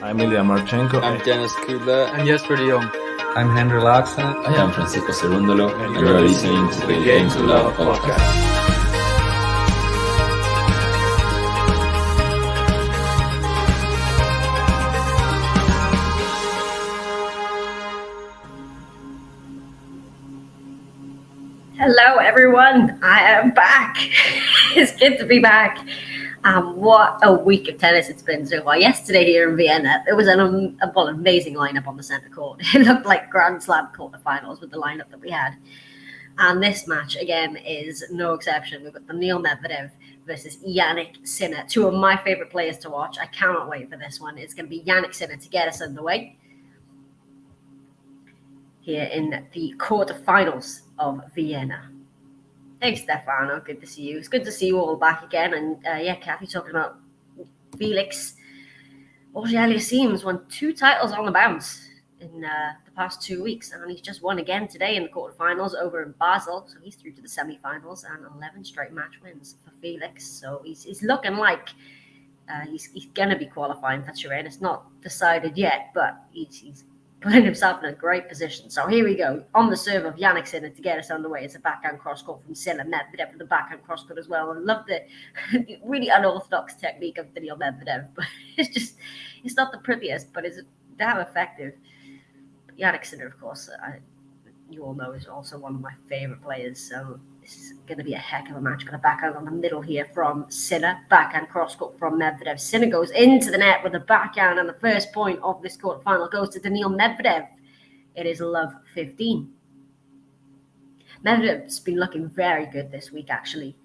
I'm Ilya Marchenko. I'm Dennis Kudla. And Jesper de Jong. I'm Henry Laakson. I am Francisco Cerundolo, and you are listening to the Game to Love podcast. Hello, everyone. I am back. It's good to be back. What a week of tennis it's been so far. Yesterday here in Vienna, there was an amazing lineup on the centre court. It looked like Grand Slam quarterfinals with the lineup that we had. And this match, again, is no exception. We've got Daniil MEDVEDEV versus Jannik Sinner, two of my favourite players to watch. I cannot wait for this one. It's going to be Jannik Sinner to get us underway here in the quarterfinals of Vienna. Hey, Stefano, good to see you. It's good to see you all back again. And Kathy talking about Felix Auger-Aliassime's won 2 titles on the bounce in the past 2 weeks. And he's just won again today in the quarterfinals over in Basel. So he's through to the semifinals and 11 straight match wins for Felix. So he's looking like he's going to be qualifying for Turin. It's not decided yet, but he's putting himself in a great position. So here we go. On the serve of Jannik Sinner to get us underway. It's a backhand cross-court from Sinner. MEDVEDEV with the backhand cross-court as well. I love the really unorthodox technique of Daniil MEDVEDEV. But it's not the prettiest, but it's damn effective. Jannik Sinner, of course, you all know, is also one of my favorite players. So this is going to be a heck of a match. Got a backhand on the middle here from Sinner. Backhand cross-court from MEDVEDEV. Sinner goes into the net with a backhand, and the first point of this quarterfinal goes to Daniil MEDVEDEV. It is love 15. MEDVEDEV's been looking very good this week, actually.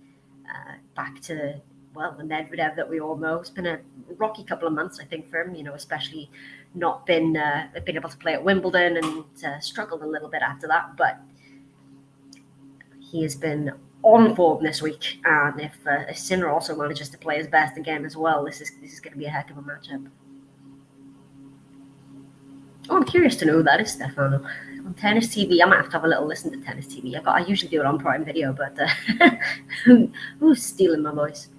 Back to, the MEDVEDEV that we all know. It's been a rocky couple of months, I think, for him, especially not been able to play at Wimbledon and struggled a little bit after that. But he has been on form this week, and if Sinner also manages to play his best again as well, this is going to be a heck of a matchup. Oh, I'm curious to know who that is, Stefano. On Tennis TV, I might have to have a little listen to Tennis TV. I usually do it on Prime Video, but who's stealing my voice?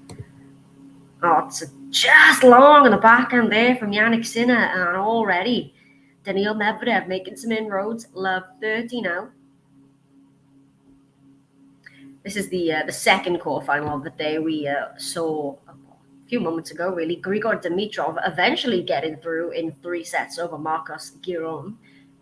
Oh, it's just long on the backhand there from Jannik Sinner, and already Daniil MEDVEDEV making some inroads. Love 30 now. This is the second quarterfinal of the day. We saw a few moments ago, really, Grigor Dimitrov eventually getting through in 3 sets over Marcos Giron.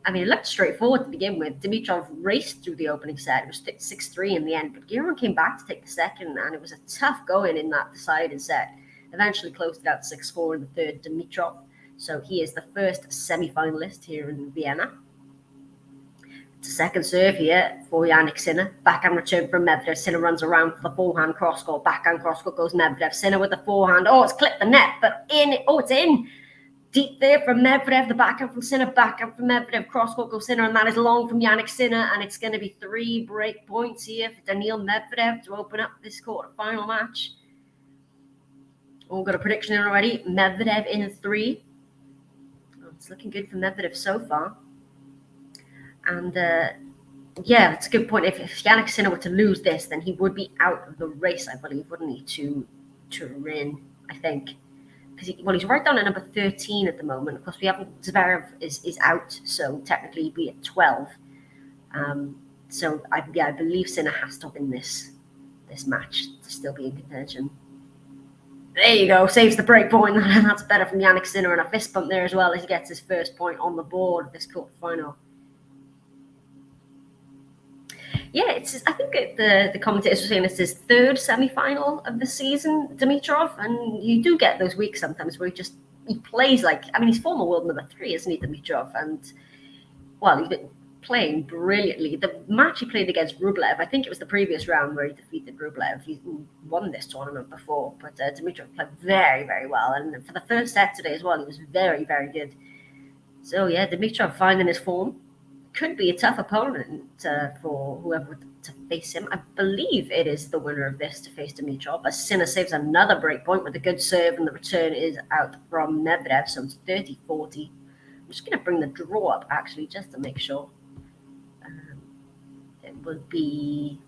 I mean, it looked straightforward to begin with. Dimitrov raced through the opening set. It was 6-3 in the end, but Giron came back to take the second, and it was a tough going in that decided set. Eventually closed it out 6-4 in the third, Dimitrov. So he is the first semi-finalist here in Vienna. It's a second serve here for Jannik Sinner. Backhand return from MEDVEDEV. Sinner runs around for the forehand cross-court. Backhand cross-court goes MEDVEDEV. Sinner with the forehand. Oh, it's clipped the net, but in. Oh, it's in. Deep there from MEDVEDEV. The backhand from Sinner. Backhand from MEDVEDEV. Cross-court goes Sinner, and that is long from Jannik Sinner. And it's going to be 3 break points here for Daniil MEDVEDEV to open up this quarter-final match. Oh, got a prediction in already. MEDVEDEV in 3. Oh, it's looking good for MEDVEDEV so far. And it's a good point. If Jannik Sinner were to lose this, then he would be out of the race, I believe, wouldn't he, to Turin, I think. Because he's right down at number 13 at the moment. Of course, we have Zverev is out, so technically he'd be at 12. I believe Sinner has to win this match to still be in contention. There you go, saves the break point, and that's better from Jannik Sinner, and a fist bump there as well as he gets his first point on the board of this quarterfinal. Yeah, I think the commentators were saying it's his 3rd semi-final of the season, Dimitrov, and you do get those weeks sometimes where he plays he's former world number 3, isn't he, Dimitrov? And, he's been playing brilliantly. The match he played against Rublev, I think it was the previous round where he defeated Rublev. He won this tournament before, but Dimitrov played very, very well. And for the first set today as well, he was very, very good. So, yeah, Dimitrov finding his form. Could be a tough opponent for whoever to face him. I believe it is the winner of this to face Dimitrov. As Sinner saves another break point with a good serve, and the return is out from MEDVEDEV, so it's 30-40. I'm just going to bring the draw up, actually, just to make sure. It would be...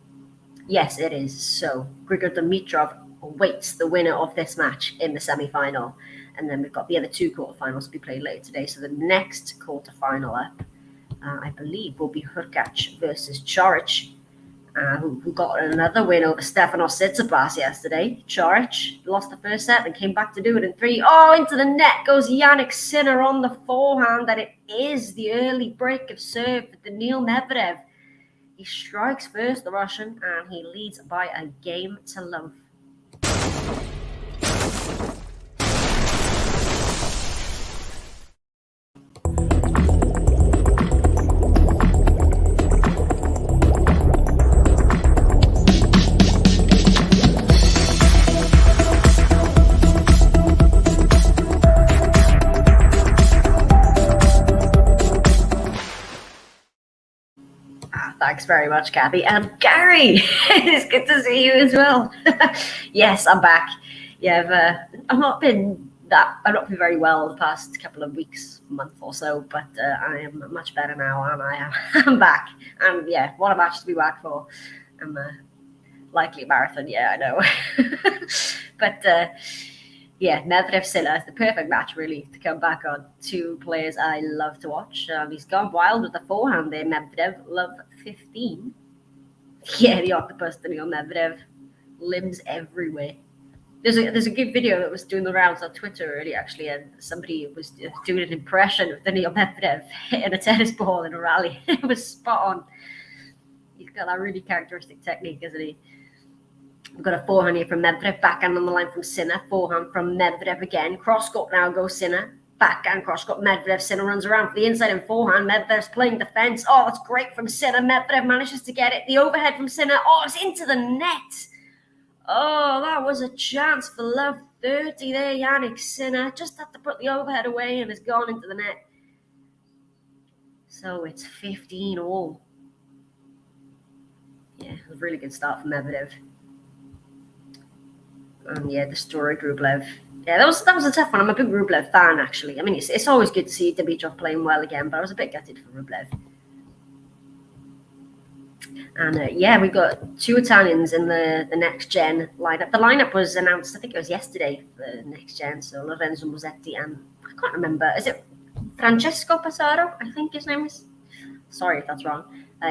Yes, it is. So Grigor Dimitrov awaits the winner of this match in the semi-final. And then we've got the other two quarterfinals to be played later today. So the next quarterfinal up, I believe, will be Hurkacz versus Coric, who got another win over Stefanos Tsitsipas yesterday. Coric lost the first set and came back to do it in 3. Oh, into the net goes Jannik Sinner on the forehand, and it is the early break of serve for Daniil MEDVEDEV. He strikes first, the Russian, and he leads by a game to love. Thanks very much, Kathy. And Gary, it's good to see you as well. Yes, I'm back. Yeah, I've not been very well the past couple of weeks, month or so, but I am much better now, and I'm back. And yeah, what a match to be back for. I'm likely a marathon, yeah, I know. But yeah, Medvedev Sinner is the perfect match, really, to come back on. Two players I love to watch. He's gone wild with the forehand there, Medvedev. Love 15. Yeah, the octopus, Daniil Medvedev. Limbs everywhere. There's a good video that was doing the rounds on Twitter earlier, actually, and somebody was doing an impression of Daniil Medvedev hitting a tennis ball in a rally. It was spot on. He's got that really characteristic technique, isn't he? We've got a forehand here from Medvedev, backhand on the line from Sinner, forehand from Medvedev again. Cross-court now goes Sinner, backhand cross-court Medvedev. Sinner runs around for the inside and forehand. Medvedev's playing defense. Oh, that's great from Sinner. Medvedev manages to get it. The overhead from Sinner. Oh, it's into the net. Oh, that was a chance for love. 30 there, Jannik Sinner. Just had to put the overhead away and it's gone into the net. So it's 15 all. Yeah, it was a really good start from Medvedev. Yeah, the story Rublev. Yeah, that was a tough one. I'm a big Rublev fan, actually. I mean, it's always good to see Dimitrov playing well again, but I was a bit gutted for Rublev. And yeah, we got two Italians in the next gen lineup. The lineup was announced, I think it was yesterday, for the next gen. So Lorenzo Musetti and I can't remember. Is it Francesco Passaro? I think his name is. Sorry if that's wrong.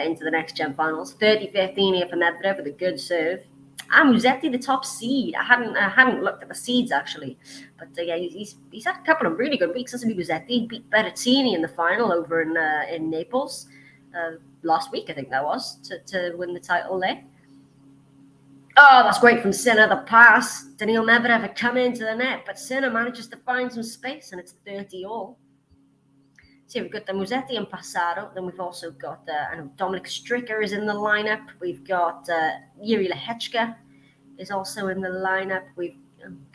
Into the next gen finals. 30-15 here for Medvedev with a good serve. And Musetti, the top seed. I hadn't looked at the seeds, actually. But yeah, he's had a couple of really good weeks, hasn't he, Musetti? He beat Berrettini in the final over in Naples last week, I think that was, to win the title there. Oh, that's great from Sinner, the pass. Daniil Medvedev had come into the net, but Sinner manages to find some space, and it's 30 all. So we've got the Musetti and Passaro. Then we've also got, Dominic Stricker is in the lineup. We've got Yuri Lehechka is also in the lineup. I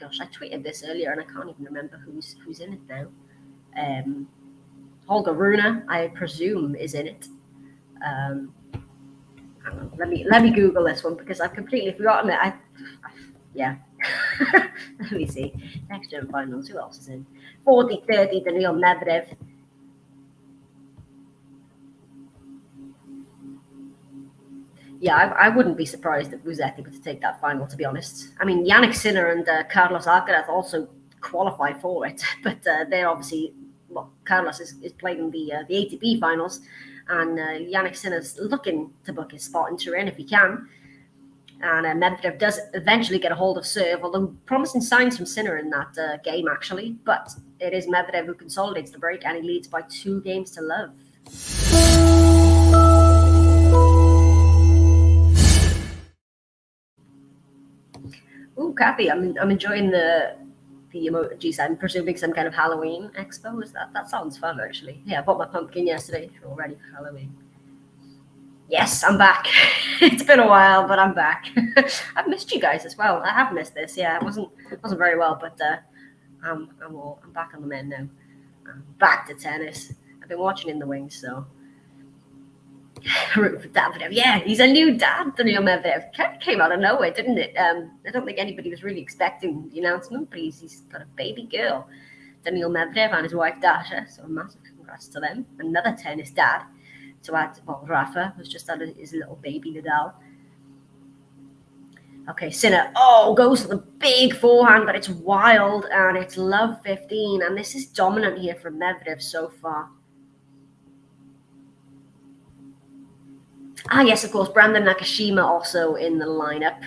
tweeted this earlier and I can't even remember who's in it now. Holger Rune, I presume, is in it. Let me Google this one because I've completely forgotten it. Yeah. Let me see. Next gen finals. Who else is in? 40-30, Daniil Medvedev. Yeah, I wouldn't be surprised if Musetti were to take that final, to be honest. I mean, Jannik Sinner and Carlos Alcaraz also qualify for it, but they're obviously, Carlos is playing the ATP finals, and Jannik Sinner's looking to book his spot in Turin if he can. And Medvedev does eventually get a hold of serve, although promising signs from Sinner in that game, actually. But it is Medvedev who consolidates the break, and he leads by 2 games to love. Oh, Kathy, I'm enjoying the emojis. I'm presuming some kind of Halloween expo. Is that sounds fun, actually. Yeah, I bought my pumpkin yesterday. All ready for Halloween. Yes, I'm back. It's been a while, but I'm back. I've missed you guys as well. I have missed this. Yeah, I wasn't very well, but I'm back on the mend now. I'm back to tennis. I've been watching In the Wings, so. Root for Medvedev. Yeah, he's a new dad, Daniil Medvedev. Kind of came out of nowhere, didn't it? I don't think anybody was really expecting the announcement, but he's got a baby girl, Daniil Medvedev, and his wife Dasha. So massive congrats to them. Another tennis dad. To add, Rafa was just had his little baby Nadal. Okay, Sinner, oh, goes for the big forehand, but it's wild, and it's love 15, and this is dominant here from Medvedev so far. Ah, yes, of course, Brandon Nakashima also in the lineup.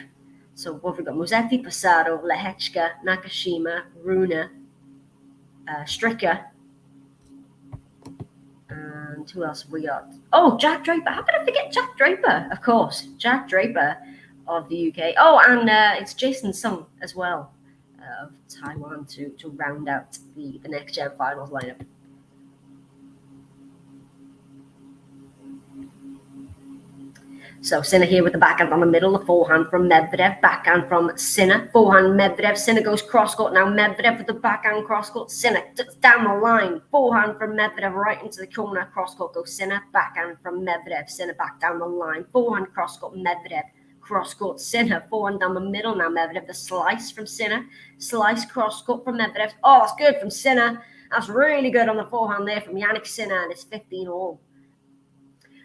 So what have we got? Musetti, Passaro, Lehechka, Nakashima, Runa, Stricker, and who else have we got? Oh, Jack Draper. How could I forget Jack Draper? Of course, Jack Draper of the UK. Oh, and it's Jason Sung as well of Taiwan to round out the next gen finals lineup. So Sinner here with the backhand on the middle, the forehand from Medvedev, backhand from Sinner, forehand Medvedev, Sinner goes cross-court, now Medvedev with the backhand cross-court, Sinner down the line, forehand from Medvedev right into the corner, cross-court goes Sinner, backhand from Medvedev, Sinner back down the line, forehand cross-court Medvedev, cross-court Sinner, forehand down the middle, now Medvedev, the slice from Sinner, slice cross-court from Medvedev, oh that's good from Sinner, that's really good on the forehand there from Jannik Sinner, and it's 15-all.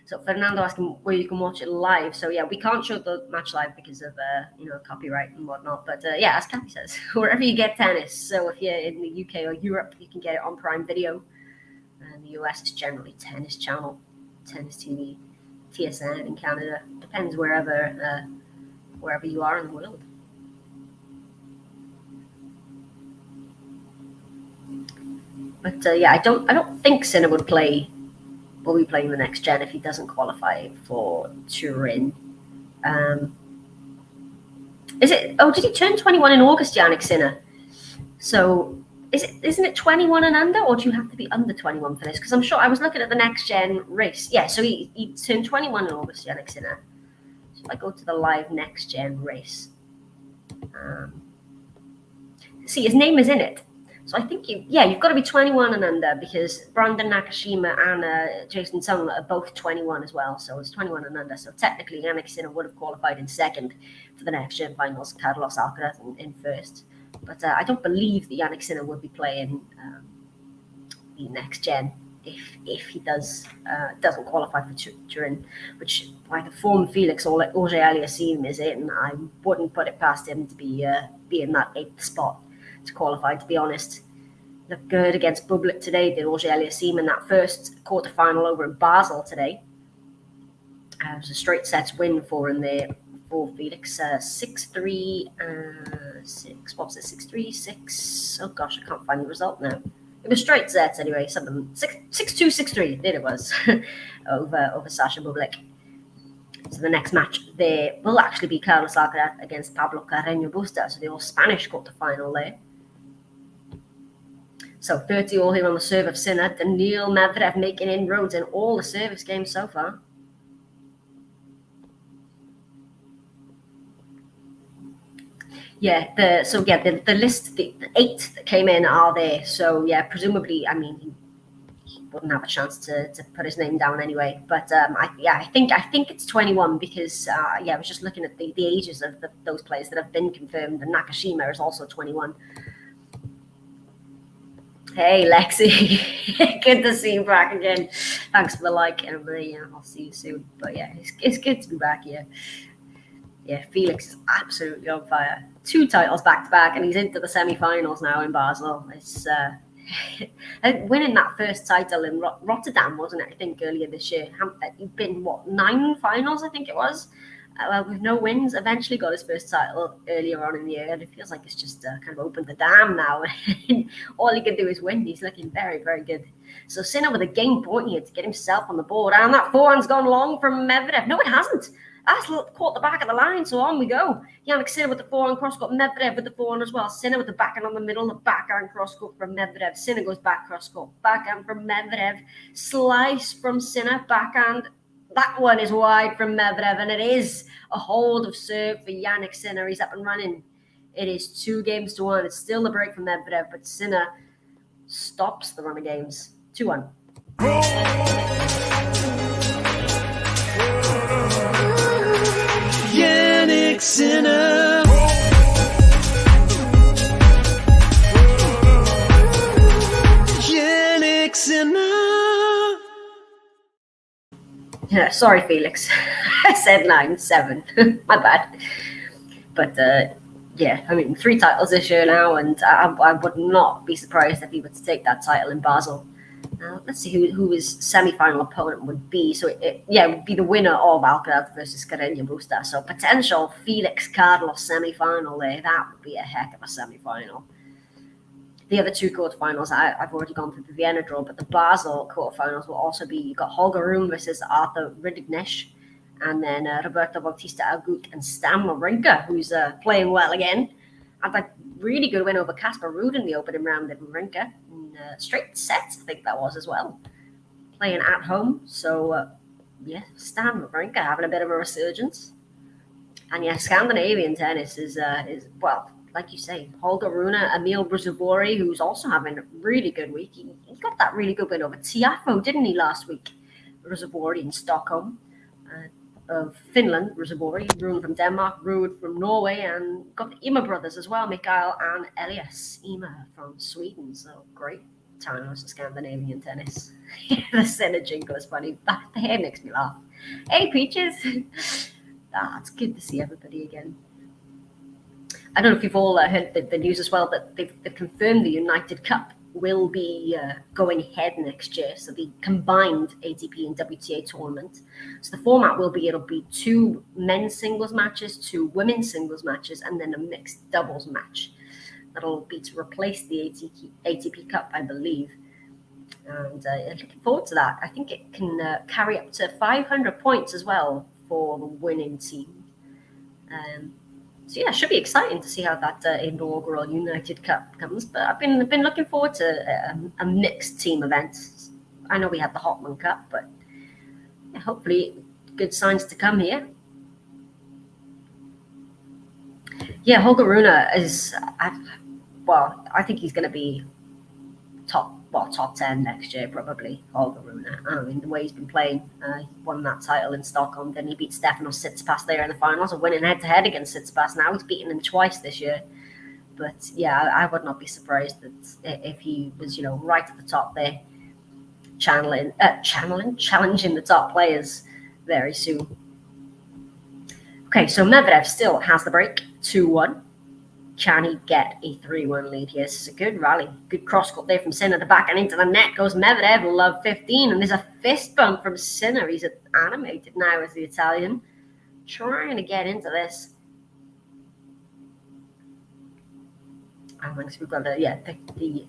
So Fernando asking where you can watch it live. So yeah, we can't show the match live because of copyright and whatnot. But yeah, as Kathy says, wherever you get tennis. So if you're in the UK or Europe, you can get it on Prime Video. And the US is generally Tennis Channel, Tennis TV, TSN in Canada. Depends wherever you are in the world. But yeah, I don't think Sinner would will be playing the next gen if he doesn't qualify for Turin. Is it? Oh, did he turn 21 in August, Jannik Sinner? So isn't it 21 and under, or do you have to be under 21 for this? Because I'm sure I was looking at the next gen race. Yeah, so he turned 21 in August, Jannik Sinner. So if I go to the live next gen race, see his name is in it. So I think you've got to be 21 and under because Brandon Nakashima and Jason Sung are both 21 as well. So it's 21 and under. So technically, Jannik Sinner would have qualified in second for the next gen finals. Carlos Alcaraz in first. But I don't believe that Jannik Sinner would be playing the next gen if he doesn't qualify for Turin, which by the form Felix or Auger Aliassime is in, I wouldn't put it past him to be in that 8th spot to qualify, to be honest. Looked good against Bublik today, did Auger Aliassime in that first quarterfinal over in Basel today. It was a straight sets win for him there for Felix. 6-3, 6. What was it? 6-3, 6. Oh gosh, I can't find the result now. It was straight sets anyway. Something 6-2, 6-3. There it was over Sasha Bublik. So the next match there will actually be Carlos Alcaraz against Pablo Carreño Busta. So the all Spanish quarterfinal there. So 30-all here on the serve of Sinner. Daniil Medvedev making inroads in all the service games so far. Yeah, the list, the 8 that came in are there. So yeah, presumably, I mean, he wouldn't have a chance to put his name down anyway. But I think it's 21 because I was just looking at the ages of those players that have been confirmed, and Nakashima is also 21. Hey Lexi, good to see you back again. Thanks for the like, and I'll see you soon. But yeah, it's good to be back here. Yeah, Felix is absolutely on fire. 2 titles back to back, and he's into the semi-finals now in Basel. It's winning that first title in Rotterdam, wasn't it? I think earlier this year. He'd been 9 finals, I think it was. With no wins, eventually got his first title earlier on in the year, and it feels like it's just kind of opened the dam now. All he can do is win. He's looking very, very good. So Sinner with a game point here to get himself on the board, and that forehand's gone long from Medvedev. No, it hasn't. That's caught the back of the line, so on we go. Jannik Sinner with the forehand cross-court, Medvedev with the forehand as well. Sinner with the backhand on the middle, the backhand cross-court from Medvedev. Sinner goes back cross-court, backhand from Medvedev. Slice from Sinner, backhand. That one is wide from Medvedev, and it is a hold of serve for Jannik Sinner. He's up and running. It is 2-1. It's still a break from Medvedev, but Sinner stops the run of games. 2-1. Jannik Sinner. Jannik Sinner. Yeah, sorry, Felix. I said 9-7. My bad. But yeah, I mean, 3 titles this year now, and I would not be surprised if he were to take that title in Basel. Let's see who his semi-final opponent would be. So it would be the winner of Alcaraz versus Carreño Busta. So potential Felix Carlos semi-final there. That would be a heck of a semi-final. The other 2 quarterfinals, I've already gone through the Vienna draw, but the Basel quarterfinals will also be, you've got Holger Rune versus Arthur Riddicknesh, and then Roberto Bautista Agut and Stan Wawrinka, who's playing well again. Had a really good win over Casper Ruud in the opening round in Wawrinka. Straight sets, I think that was as well. Playing at home. So, Stan Wawrinka having a bit of a resurgence. And Scandinavian tennis is well, like you say, Holger Rune, Emil Ruusuvuori, who's also having a really good week. He got that really good win over Tiafoe, didn't he, last week? Ruusuvuori in Stockholm. Of Finland, Ruusuvuori, Rune from Denmark, Ruud from Norway, and got the Ymer brothers as well, Mikael and Elias Ymer from Sweden. So great times for Scandinavian tennis. The Sinner jingle is funny. The hair makes me laugh. Hey, Peaches! It's good to see everybody again. I don't know if you've all heard the news as well, that they've confirmed the United Cup will be going ahead next year. So the combined ATP and WTA tournament. So the format will be, it'll be 2 men's singles matches, 2 women's singles matches, and then a mixed doubles match. That'll be to replace the ATP Cup, I believe. And looking forward to that. I think it can carry up to 500 points as well for the winning team. So it should be exciting to see how that inaugural United Cup comes. But I've been looking forward to a mixed team event. I know we had the Hopman Cup, but hopefully good signs to come here. Yeah, Holger Rune is, I think he's going to be top 10 next year, probably, Holger Rune. I mean, the way he's been playing, he won that title in Stockholm, then he beat Stefanos Tsitsipas there in the finals, and winning head-to-head against Tsitsipas. Now he's beaten him twice this year. But, I would not be surprised that if he was, right at the top there, challenging the top players very soon. Okay, so Medvedev still has the break, 2-1. Can he get a 3-1 lead here? This is a good rally. Good cross-cut there from Sinner. The back and into the net goes Medvedev. Love 15. And there's a fist bump from Sinner. He's animated now as the Italian. Trying to get into this. And once we've got the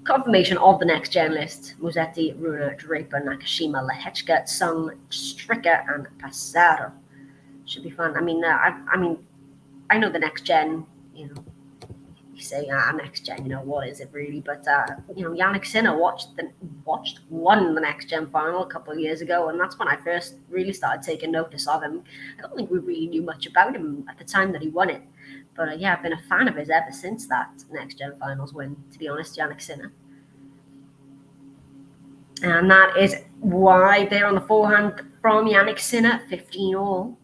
confirmation of the next gen list. Musetti, Rune, Draper, Nakashima, Lehechka, Sung, Stricker, and Passaro. Should be fun. I mean, I know the next gen. You say next gen, what is it really? But Jannik Sinner won the next gen final a couple of years ago, and that's when I first really started taking notice of him. I don't think we really knew much about him at the time that he won it, but I've been a fan of his ever since that next gen finals win. To be honest, Jannik Sinner, and that is why they're on the forehand from Jannik Sinner, 15 all.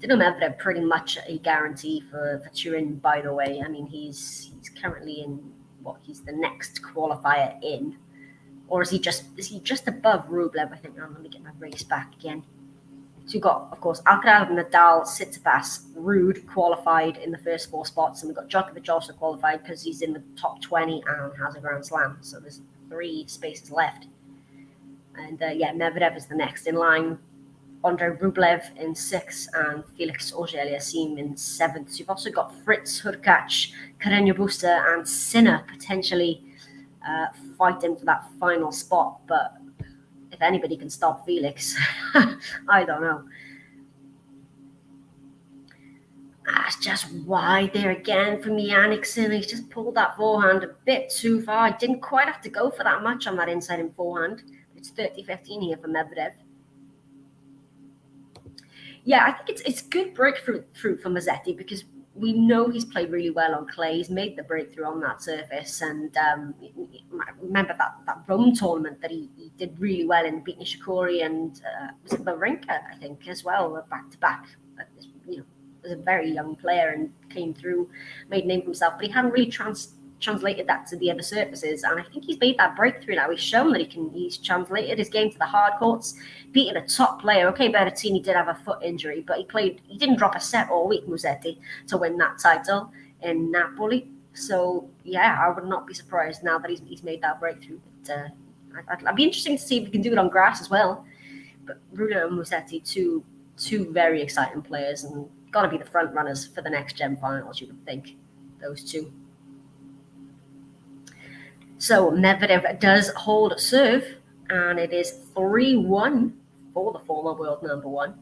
Daniil Medvedev pretty much a guarantee for Turin, by the way. I mean, he's currently in he's the next qualifier in, or is he just above Rublev? I think. Let me get my race back again. So you've got, of course, Alcaraz, Nadal, Tsitsipas, Ruud qualified in the first 4 spots, and we've got Djokovic also qualified because he's in the top 20 and has a Grand Slam. So there's 3 spaces left, and Medvedev is the next in line. Andrei Rublev in 6th and Felix Auger-Aliassime in 7th. So you've also got Fritz, Hurkacz, Carreño Busta, and Sinner potentially fighting for that final spot. But if anybody can stop Felix, I don't know. That's just wide there again from Jannik Sinner. He's just pulled that forehand a bit too far. He didn't quite have to go for that much on that inside in forehand. It's 30-15 here for Medvedev. Yeah, I think it's good breakthrough for Musetti because we know he's played really well on clay. He's made the breakthrough on that surface. And remember that Rome tournament that he did really well in, beating Nishikori and was it Wawrinka, I think, as well, back-to-back. Was a very young player and came through, made a name for himself. But he hadn't really translated that to the other surfaces, and I think he's made that breakthrough now. He's shown that he's translated his game to the hard courts, beating a top player. Okay, Berrettini did have a foot injury, but he didn't drop a set all week, Musetti, to win that title in Napoli. So yeah, I would not be surprised now that he's made that breakthrough. But, I'd be interesting to see if he can do it on grass as well. But Ruda and Musetti, two very exciting players, and got to be the front runners for the next Gem finals, you would think, those two. So Medvedev does hold serve, and it is 3-1 for the former world number one.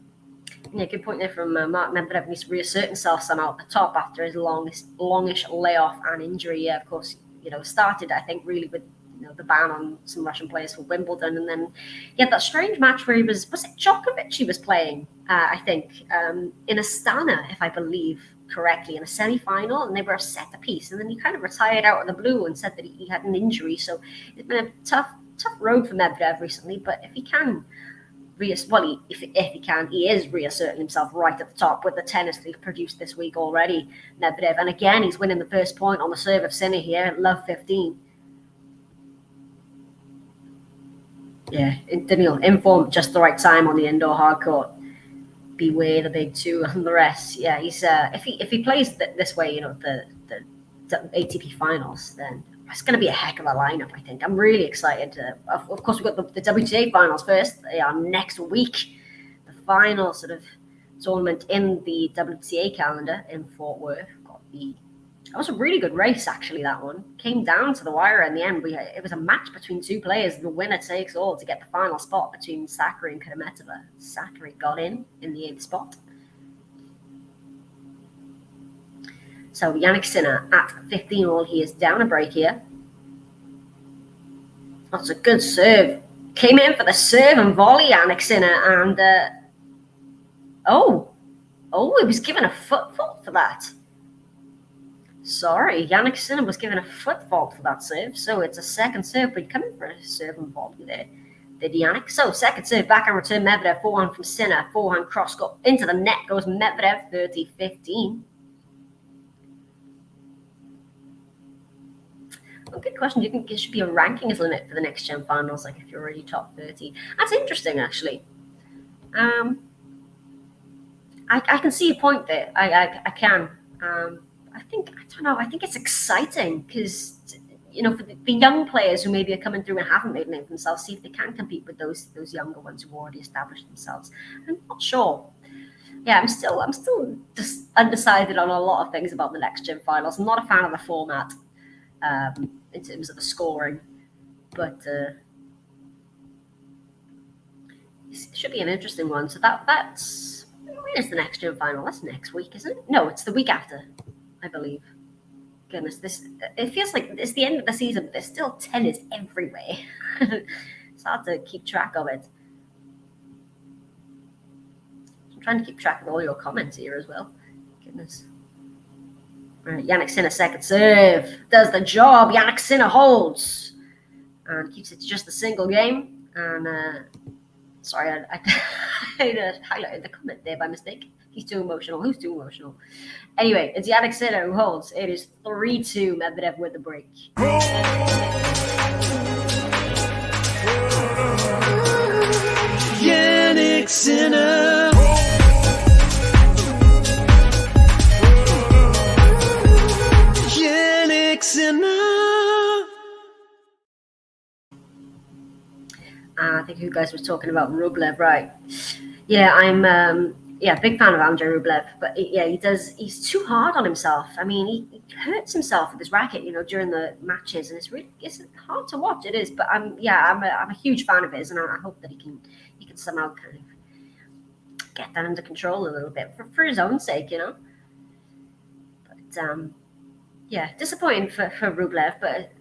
Yeah, good point there from Mark Medvedev. Needs to reassert himself somehow at the top after his longish layoff and injury. Yeah, of course, started, I think, really with the ban on some Russian players for Wimbledon, and then he had that strange match where was it Djokovic he was playing, I think, in Astana, if I believe correctly, in a semi-final, and they were a set apiece, and then he kind of retired out of the blue and said that he had an injury. So it's been a tough road for Medvedev recently, but if he can he is reasserting himself right at the top with the tennis that he's produced this week already, Medvedev. And again, he's winning the first point on the serve of Sinner here, love 15. Yeah, Daniil, in form, just the right time on the indoor hard court. Beware the big two and the rest. Yeah, he's if he plays this way, the ATP finals, then it's going to be a heck of a lineup, I think. I'm really excited. Of course, we've got the WTA finals first. They are next week. The final sort of tournament in the WTA calendar in Fort Worth. That was a really good race, actually, that one. Came down to the wire in the end. It was a match between two players. The winner takes all to get the final spot between Sakkari and Kudermetova. Sakkari got in the 8th spot. So Jannik Sinner at 15 all. He is down a break here. That's a good serve. Came in for the serve and volley, Jannik Sinner. And, he was given a foot fault for that. Sorry, Jannik Sinner was given a foot fault for that serve. So it's a second serve, but coming for a serve and volley there. Did Jannik. So second serve, back and return Medvedev, forehand from Sinner. Forehand cross got into the net, goes Medvedev, 30-15. Well, good question. Do you think there should be a rankings limit for the next Gem finals, like if you're already top 30? That's interesting, actually. I can see a point there. I can. I think it's exciting because, for the young players who maybe are coming through and haven't made a name for themselves, see if they can compete with those younger ones who already established themselves. I'm not sure. Yeah, I'm still just undecided on a lot of things about the next Gem finals. I'm not a fan of the format in terms of the scoring, but it should be an interesting one. So that's when is the next Gem final? That's next week, isn't it? No, it's the week after, I believe. Goodness, it feels like it's the end of the season, but there's still tennis everywhere. It's hard to keep track of it. I'm trying to keep track of all your comments here as well. Goodness. All right, Jannik Sinner, second serve. Does the job. Jannik Sinner holds. And keeps it to just a single game. And, sorry, I highlighted the comment there by mistake. He's too emotional. Who's too emotional? Anyway, it's Jannik Sinner who holds. It is 3-2, Medvedev with the break. Jannik Sinner. Jannik Sinner. I think you guys were talking about Rublev, right? Yeah, I'm big fan of Andrei Rublev, but he's too hard on himself. I mean, he hurts himself with his racket, during the matches, and it's hard to watch. It is, but I'm a huge fan of his, and I hope that he can somehow kind of get that under control a little bit for his own sake, But disappointing for Rublev, but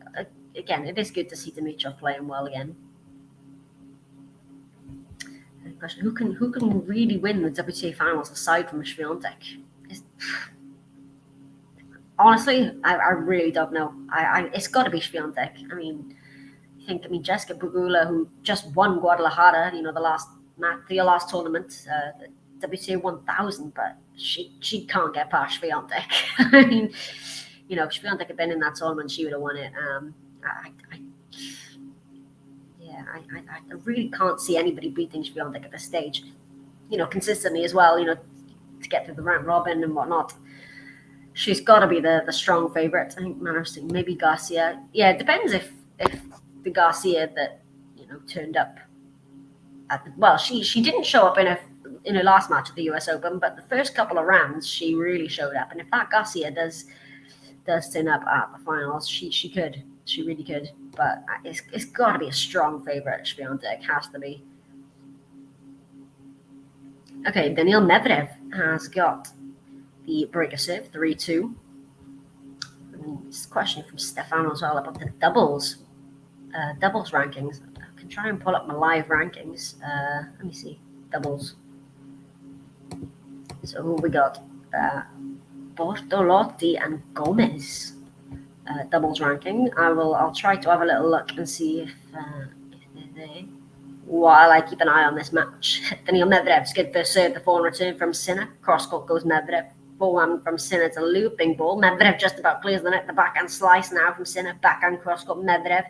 again, it is good to see Dimitrov playing well again. Question: Who can really win the WTA finals aside from Swiatek? Honestly, I really don't know. It's got to be Swiatek. I mean, Jessica Pegula, who just won Guadalajara, the last tournament, the WTA 1000, but she can't get past Swiatek. I mean, if Swiatek had been in that tournament, she would have won it. I really can't see anybody beating Swiatek at this stage. Consistently as well. To get through the round robin and whatnot. She's got to be the strong favourite. I think Mannerstein, maybe Garcia. Yeah, it depends if the Garcia that turned up she didn't show up in her last match at the US Open, but the first couple of rounds she really showed up. And if that Garcia does turn up at the finals, she really could. But it's got to be a strong favourite. Swiatek has to be. Okay, Daniil MEDVEDEV has got the breaker serve 3-2. This question from Stefano as well about the doubles rankings. I can try and pull up my live rankings. Let me see. Doubles. So who we got? Bortolotti and Gomez. Doubles ranking. I'll try to have a little look and see if they're there. While I keep an eye on this match. Daniil MEDVEDEV's good first serve. The forehand return from Sinner. Cross court goes MEDVEDEV. Forehand from Sinner to looping ball. MEDVEDEV just about clears the net. The backhand slice now from Sinner. Backhand cross court MEDVEDEV.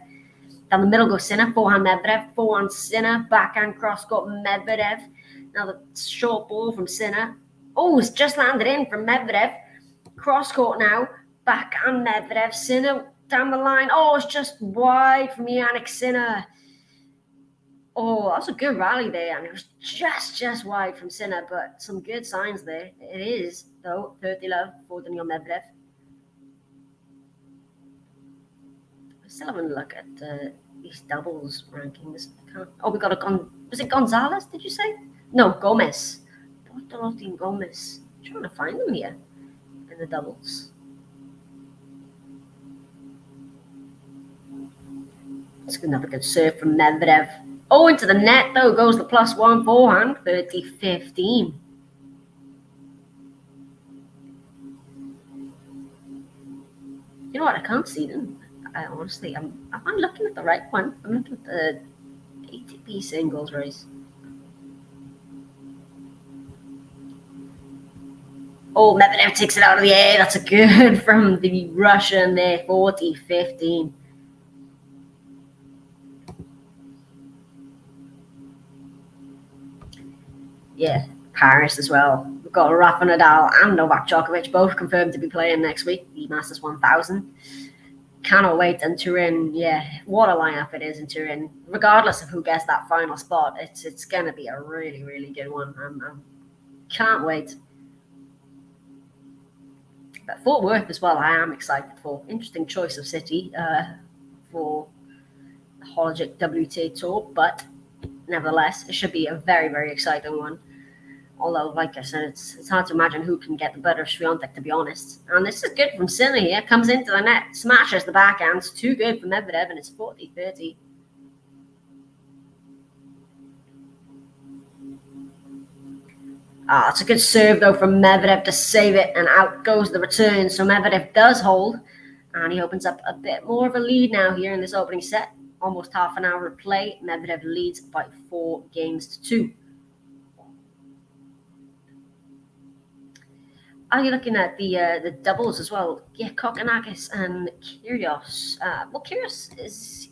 Down the middle goes Sinner. Forehand MEDVEDEV. Forehand Sinner. Backhand cross court MEDVEDEV. Now the short ball from Sinner. Oh, it's just landed in from MEDVEDEV. Cross court now. Backhand MEDVEDEV. Sinner down the line. Oh, it's just wide from Jannik Sinner. Oh, that's a good rally there, and it was just wide from Sinner, but some good signs there. It is, though, 30 love for Daniil MEDVEDEV. I'm still having a look at these doubles rankings. We got was it Gonzalez, did you say? No, Gomez. Bortolotti and Gomez. I'm trying to find them here in the doubles. That's another good serve from MEDVEDEV. Oh, into the net, though, goes the +1 forehand, 30-15. You know what? I can't see them. Honestly, I'm looking at the right one. I'm looking at the ATP singles race. Oh, MEDVEDEV takes it out of the air. That's a good from the Russian there, 40-15. Yeah, Paris as well. We've got Rafa Nadal and Novak Djokovic both confirmed to be playing next week, the Masters 1000. Cannot wait. And Turin, yeah, what a lineup it is in Turin. Regardless of who gets that final spot, it's going to be a really, really good one. Can't wait. But Fort Worth as well, I am excited for. Interesting choice of city for the Hologic WTA Tour, but nevertheless, it should be a very, very exciting one. Although, like I said, it's hard to imagine who can get the better of Swiatek, to be honest. And this is good from Sinner here. Comes into the net, smashes the backhand. It's too good for MEDVEDEV, and it's 40-30. It's a good serve, though, from MEDVEDEV to save it, and out goes the return. So MEDVEDEV does hold, and he opens up a bit more of a lead now here in this opening set. Almost half an hour of play. MEDVEDEV leads by 4-2. Are you looking at the doubles as well? Yeah, Kokkinakis and Kyrgios. Kyrgios is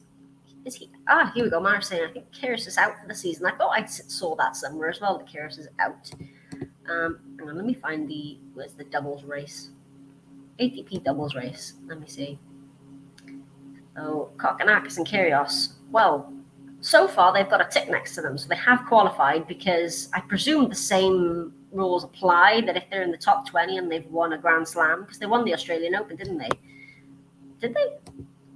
he? Here we go. Mara's saying I think Kyrgios is out for the season. I thought I saw that somewhere as well. That Kyrgios is out. Hang on, let me find where's the doubles race? ATP doubles race. Let me see. So Kokkinakis and Kyrgios. Well, so far they've got a tick next to them, so they have qualified because I presume the same rules apply, that if they're in the top 20 and they've won a Grand Slam, because they won the Australian Open, didn't they? Did they?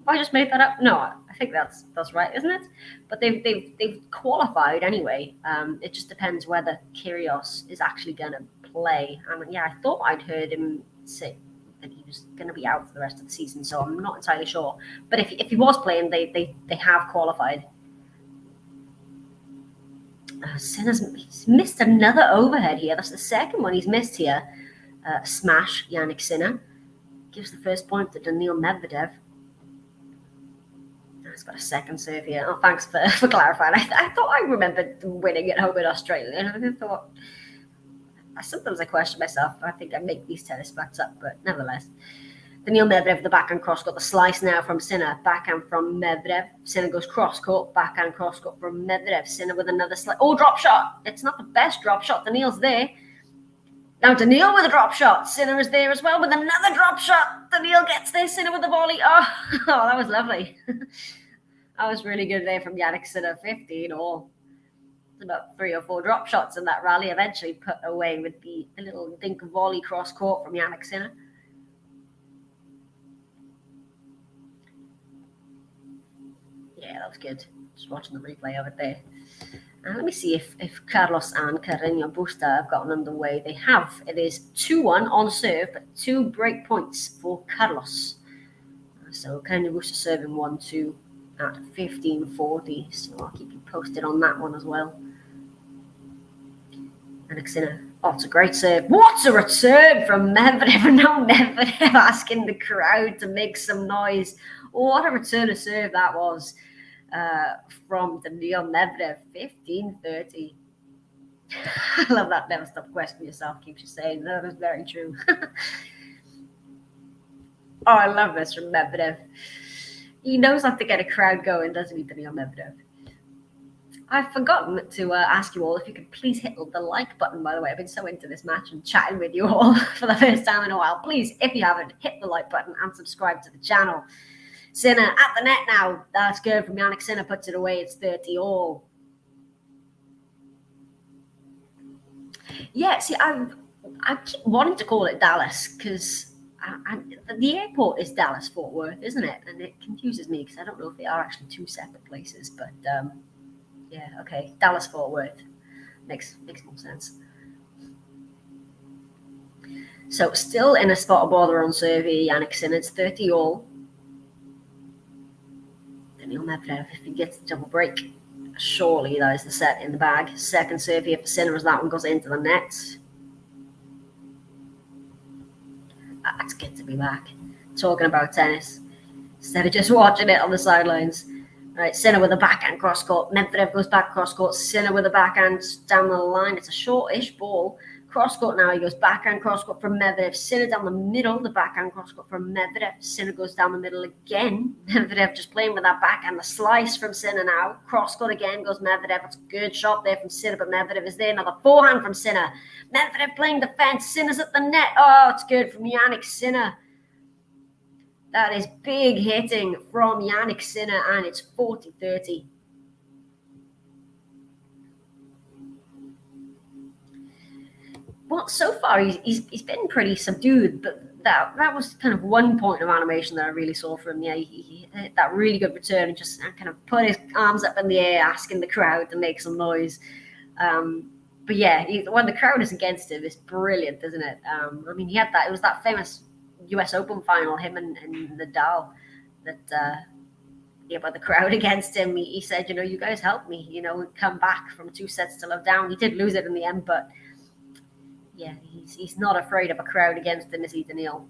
I just made that up. No, I think that's right, isn't it? But they've qualified anyway. It just depends whether Kyrgios is actually going to play. And yeah, I thought I'd heard him say that he was going to be out for the rest of the season, so I'm not entirely sure. But if he was playing, they have qualified. Sinner's missed another overhead here. That's the second one he's missed here. Smash, Jannik Sinner. Gives the first point to Daniil MEDVEDEV. He's got a second serve here. Oh, thanks for clarifying. I thought I remembered winning at home in Australia. And I sometimes question myself. I think I make these tennis facts up, but nevertheless. Daniil Medvedev, the backhand cross court, the slice now from Sinner, backhand from Medvedev. Sinner goes cross court, backhand cross court from Medvedev. Sinner with another slice. Oh, drop shot. It's not the best drop shot. Daniil's there. Now Daniil with a drop shot. Sinner is there as well with another drop shot. Daniil gets there. Sinner with the volley. Oh, that was lovely. That was really good there from Jannik Sinner. 15 all. About 3 or 4 drop shots in that rally. Eventually put away with the little dink volley cross court from Jannik Sinner. Yeah, that was good. Just watching the replay of it there. Let me see if Carlos and Carreño Busta have gotten underway. They have. It is 2-1 on serve, but 2 break points for Carlos. So Carreño Busta serving 1-2 at 15:40. So I'll keep you posted on that one as well. And Sinner. Oh, it's a great serve. What's a return from Medvedev? Now Medvedev asking the crowd to make some noise. What a return of serve that was. From Daniil Medvedev, 15:30. I love that. Never stop questioning yourself. Keeps you saying that is very true. Oh, I love this from Medvedev. He knows how to get a crowd going, doesn't he, Daniil Medvedev? I've forgotten to ask you all if you could please hit the like button, by the way. I've been so into this match and chatting with you all for the first time in a while. Please, if you haven't, hit the like button and subscribe to the channel. Sinner at the net now. That's good from Jannik Sinner. Puts it away. It's 30 all. Yeah, see, I keep wanting to call it Dallas because the airport is Dallas Fort Worth, isn't it? And it confuses me because I don't know if they are actually 2 separate places. But yeah, okay, Dallas Fort Worth makes more sense. So still in a spot of bother on serve here, Jannik Sinner. It's 30 all. Daniil Medvedev, if he gets the double break, surely that is the set in the bag. Second serve here for Sinner as that one goes into the net. It's good to be back. Talking about tennis instead of just watching it on the sidelines. All right, Sinner with a backhand cross court. Medvedev goes back cross court. Sinner with a backhand down the line. It's a shortish ball. Cross court now. He goes backhand cross court from Medvedev. Sinner down the middle. The backhand cross court from Medvedev. Sinner goes down the middle again. Medvedev just playing with that backhand. The slice from Sinner now. Cross court again goes Medvedev. That's a good shot there from Sinner, but Medvedev is there. Another forehand from Sinner. Medvedev playing defense. Sinner's at the net. Oh, it's good from Jannik Sinner. That is big hitting from Jannik Sinner, and it's 40-30. Well, so far he's been pretty subdued, but that was kind of one point of animation that I really saw from him. Yeah, he hit that really good return and just kind of put his arms up in the air, asking the crowd to make some noise. But yeah, when the crowd is against him, it's brilliant, isn't it? I mean, he had that. It was that famous US Open final, him and Nadal, that by the crowd against him. He said, you guys helped me, come back from 2 sets to love down. He did lose it in the end, but yeah, he's not afraid of a crowd against him, is he, Daniil?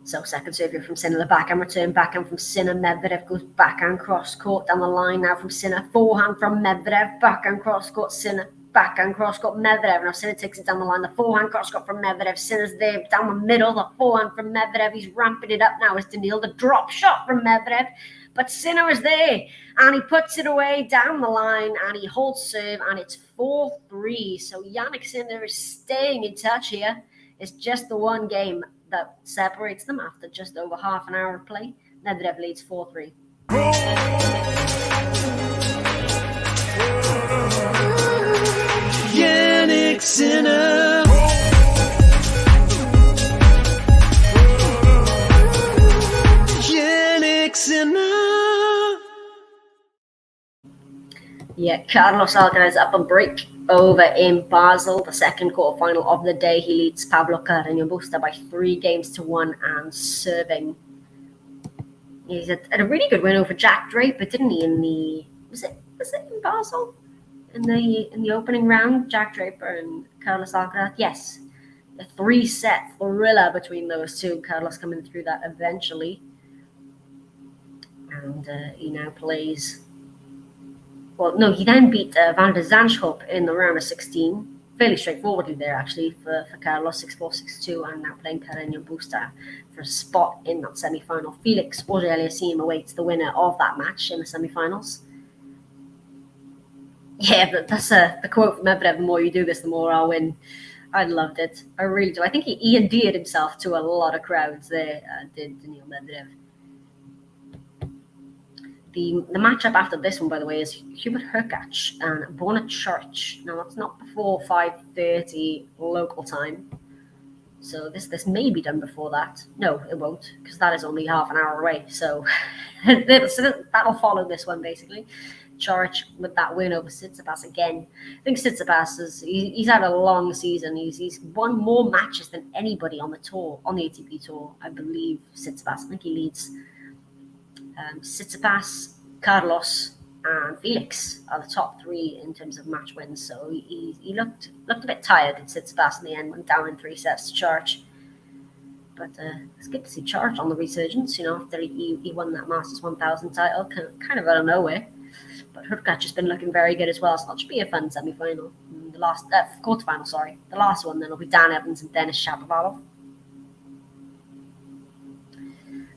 So second serve here from Sinner, the backhand return, backhand from Sinner. Medvedev goes backhand cross court down the line now from Sinner. Forehand from Medvedev, backhand cross court, Sinner. Backhand cross court Medvedev. Now Sinner takes it down the line. The forehand cross court from Medvedev. Sinner's there down the middle. The forehand from Medvedev. He's ramping it up now as Daniil. The drop shot from Medvedev. But Sinner is there. And he puts it away down the line. And he holds serve. And it's 4-3. So Jannik Sinner is staying in touch here. It's just the one game that separates them after just over half an hour of play. Medvedev leads 4-3. Jannik Sinner. Jannik Sinner. Yeah, Carlos Alcaraz up on break over in Basel, the second quarterfinal of the day. He leads Pablo Carreño Busta by 3-1 and serving. He's had a really good win over Jack Draper, didn't he? In the was it in Basel? In the opening round, Jack Draper and Carlos Alcaraz. Yes, a 3-set thriller between those two. Carlos coming through that eventually, and he now plays. Well, no, he then beat Van der Zandschulp in the round of 16. fairly straightforwardly there, actually, for Carlos, 6-4, 6-2, and now playing Carreño Busta for a spot in that semi-final. Felix Auger-Aliassime awaits the winner of that match in the semi-finals. Yeah, but that's the quote from Medvedev: the more you do this, the more I'll win. I loved it. I really do. I think he endeared himself to a lot of crowds there, did Daniil Medvedev. The matchup after this one, by the way, is Hubert Hurkacz and Borna Coric. Now, that's not before 5:30 local time. So this may be done before that. No, it won't, because that is only half an hour away. So that'll follow this one, basically. Coric with that win over Tsitsipas again. I think Tsitsipas he's had a long season. He's won more matches than anybody on the tour, on the ATP tour, I believe. Tsitsipas. I think he leads. Tsitsipas, Carlos, and Felix are the top three in terms of match wins. So he looked a bit tired at Tsitsipas in the end, went down in 3 sets to Coric. But it's good to see Coric on the resurgence, after he won that Masters 1000 title, kind of out of nowhere. But Hurkacz has been looking very good as well, so that should be a fun semi-final. The last quarterfinal, sorry. The last one then will be Dan Evans and Denis Shapovalov.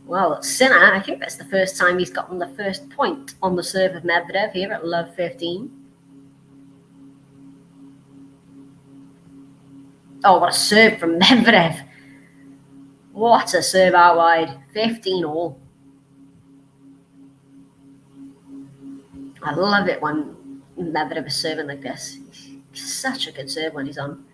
Well, Sinner, I think that's the first time he's gotten the first point on the serve of Medvedev here at Love 15. Oh, what a serve from Medvedev. What a serve out wide. 15 all. I love it when Medvedev is serving like this. He's such a good serve when he's on.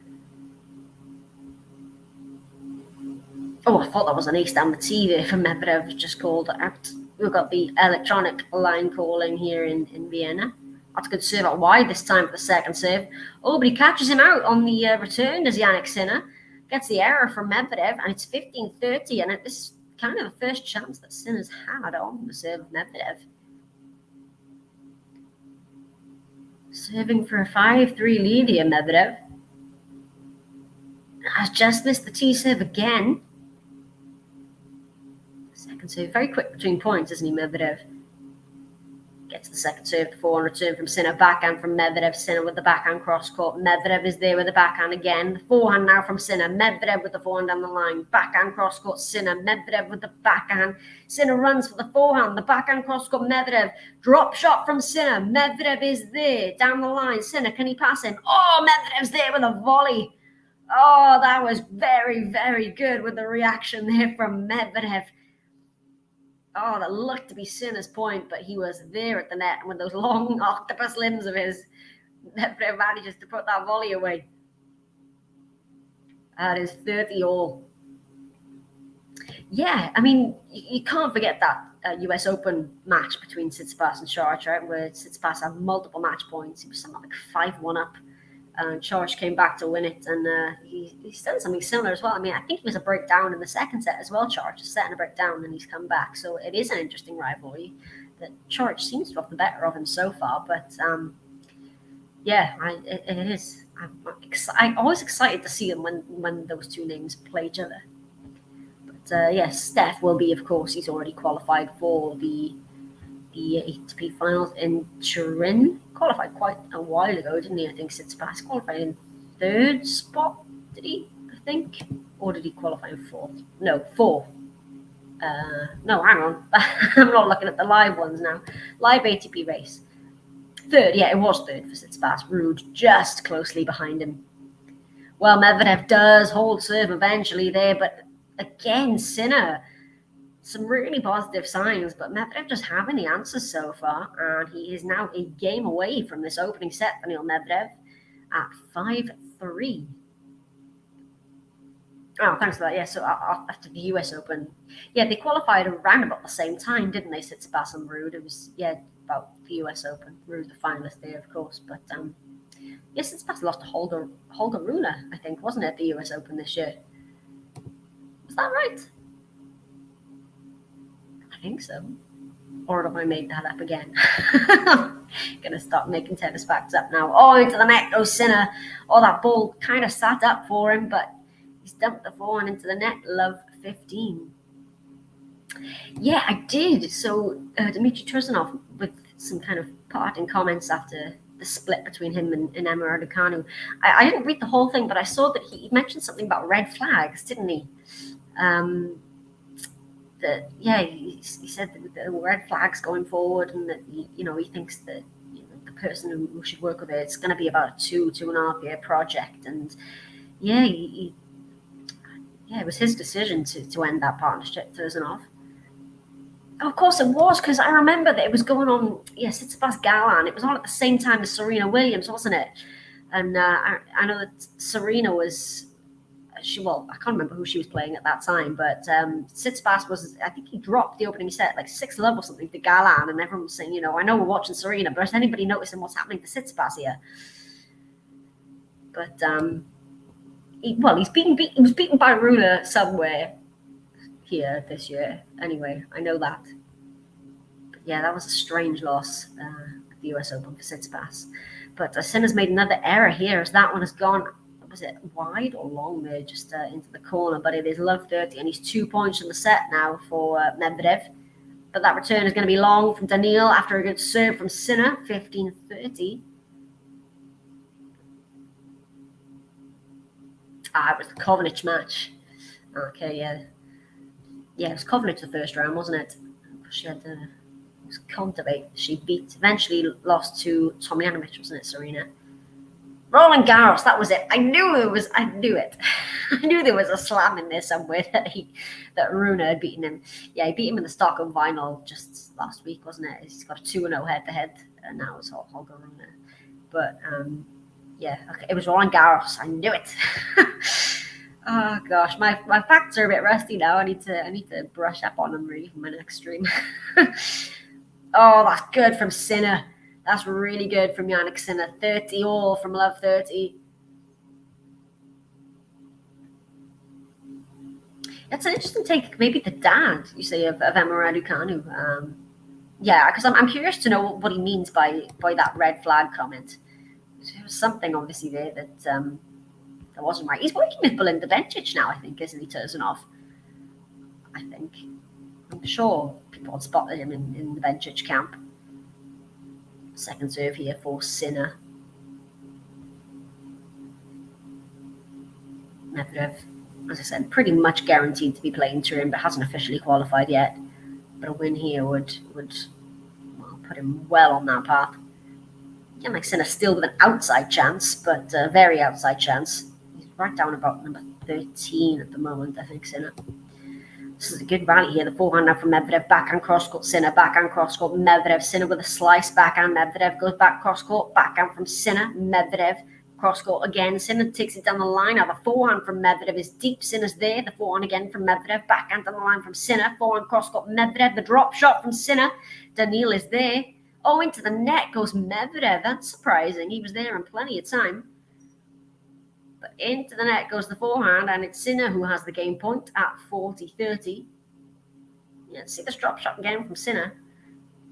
Oh, I thought that was an ace down the tee there from Medvedev, just called out. We've got the electronic line calling here in Vienna. That's a good serve out wide this time for the second serve. Oh, but he catches him out on the return as Jannik Sinner. Gets the error from Medvedev, and it's 15-30, and this is kind of the first chance that Sinner's had on the serve of Medvedev. Serving for a 5-3 lead here, Medvedev. Has just missed the tee serve again. Second serve, very quick between points, isn't he, Medvedev? Gets the second serve, the forehand return from Sinner, backhand from Medvedev, Sinner with the backhand cross court. Medvedev is there with the backhand again. The forehand now from Sinner, Medvedev with the forehand down the line. Backhand cross court, Sinner, Medvedev with the backhand. Sinner runs for the forehand, the backhand cross court, Medvedev. Drop shot from Sinner, Medvedev is there, down the line. Sinner, can he pass him? Oh, Medvedev's there with a volley. Oh, that was very, very good with the reaction there from Medvedev. Oh, that looked to be Sinner's point, but he was there at the net. And with those long octopus limbs of his, Medvedev manages to put that volley away. That is 30 all. Yeah, I mean, you can't forget that US Open match between Tsitsipas and Coric, right? Where Tsitsipas had multiple match points. He was something like 5-1 up. And Coric came back to win it, and he's done something similar as well. I mean, I think it was a breakdown in the second set as well. Coric is setting a breakdown, and he's come back. So it is an interesting rivalry that Coric seems to have the better of him so far. But yeah, it is. I'm always excited to see them when those two names play each other. But yes, Steph will be, of course, he's already qualified for the ATP finals in Turin. Qualified quite a while ago, didn't he? I think Tsitsipas qualified in third spot, did he? I think, or did he qualify in fourth? No, fourth. No, hang on. I'm not looking at the live ones now. Live ATP race. Third, yeah, it was third for Tsitsipas. Rude just closely behind him. Well, Medvedev does hold serve eventually there, but again, Sinner. Some really positive signs, but Medvedev just having the answers so far, and he is now a game away from this opening set for Daniil Medvedev at 5-3. Oh, thanks for that. Yeah, so after the US Open, yeah, they qualified around about the same time, didn't they? Tsitsipas and Ruud. It was about the US Open. Ruud the finalist there, of course, but yes, Tsitsipas lost to Holger Rune, I think, wasn't it, at the US Open this year? Was that right? I think so. Or have I made that up again? Gonna start making tennis facts up now. Oh, into the net goes Sinner. Oh, that ball kind of sat up for him, but he's dumped the forehand into the net. Love 15. Yeah, I did. So Dmitry Truzanov with some kind of parting comments after the split between him and Emma Raducanu. I didn't read the whole thing, but I saw that he mentioned something about red flags, didn't he? He said that there were red flags going forward, and that he thinks that the person who should work with it's going to be about a 2.5 year project, and it was his decision to end that partnership, Tursunov. Of course it was, because I remember that it was going on, Tsitsipas Galan. It was on at the same time as Serena Williams, wasn't it? And I know that Serena was, I can't remember who she was playing at that time, but Tsitsipas was, I think he dropped the opening set, like 6-love or something to Galan, and everyone was saying, I know we're watching Serena, but is anybody noticing what's happening to Tsitsipas here? But, he was beaten by Rune somewhere here this year. Anyway, I know that. But yeah, that was a strange loss at the US Open for Tsitsipas. But Sinner's made another error here, as that one has gone, was it wide or long there, just into the corner, but it is love 30, and he's 2 points from the set now for Medvedev. But that return is going to be long from Daniil after a good serve from Sinner, 15-30. It was the Kovanic match. Okay, yeah. Yeah, it was Kovanic the first round, wasn't it? She had it was Kontaveit. She eventually lost to Tomljanovic, wasn't it, Serena? Roland Garros, that was it. I knew it. I knew there was a slam in there somewhere that Rune had beaten him. Yeah, he beat him in the Stockholm final just last week, wasn't it? He's got a 2-0 head-to-head, and now it's Holger Rune. But, okay, it was Roland Garros. I knew it. Oh gosh, my facts are a bit rusty now. I need to brush up on them really for my next stream. Oh, that's good from Sinner. That's really good from Jannik Sinner. 30 all from love 30. It's an interesting take, maybe the dad, you say, of Emma Raducanu. Because I'm curious to know what he means by that red flag comment. There was something obviously there that wasn't right. He's working with Belinda Bencic now, I think, isn't he, Tursunov? I think. I'm sure people had spotted him in the Bencic camp. Second serve here for Sinner. Medvedev, as I said, pretty much guaranteed to be playing Turin, but hasn't officially qualified yet. But a win here would put him well on that path. Jannik Sinner still with an outside chance, but a very outside chance. He's right down about number 13 at the moment, I think, Sinner. This is a good rally here. The forehand now from Medvedev. Backhand cross-court, Sinner. Backhand cross-court, Medvedev. Sinner with a slice. Backhand, Medvedev goes back cross-court. Backhand from Sinner. Medvedev. Cross-court again. Sinner takes it down the line. Now the forehand from Medvedev is deep. Sinner's there. The forehand again from Medvedev. Backhand down the line from Sinner. Forehand cross-court, Medvedev. The drop shot from Sinner. Daniil is there. Oh, into the net goes Medvedev. That's surprising. He was there in plenty of time. But into the net goes the forehand, and it's Sinner who has the game point at 40-30. Yeah, see this drop shot again from Sinner.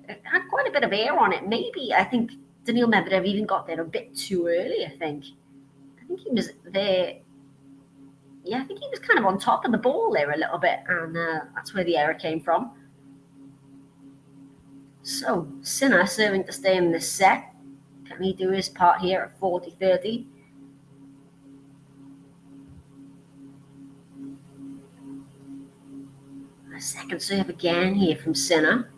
It had quite a bit of air on it. Maybe, I think Daniil Medvedev even got there a bit too early, I think. I think he was there. Yeah, I think he was kind of on top of the ball there a little bit, and that's where the error came from. So, Sinner serving to stay in this set. Can he do his part here at 40-30? A second serve again here from Sinner.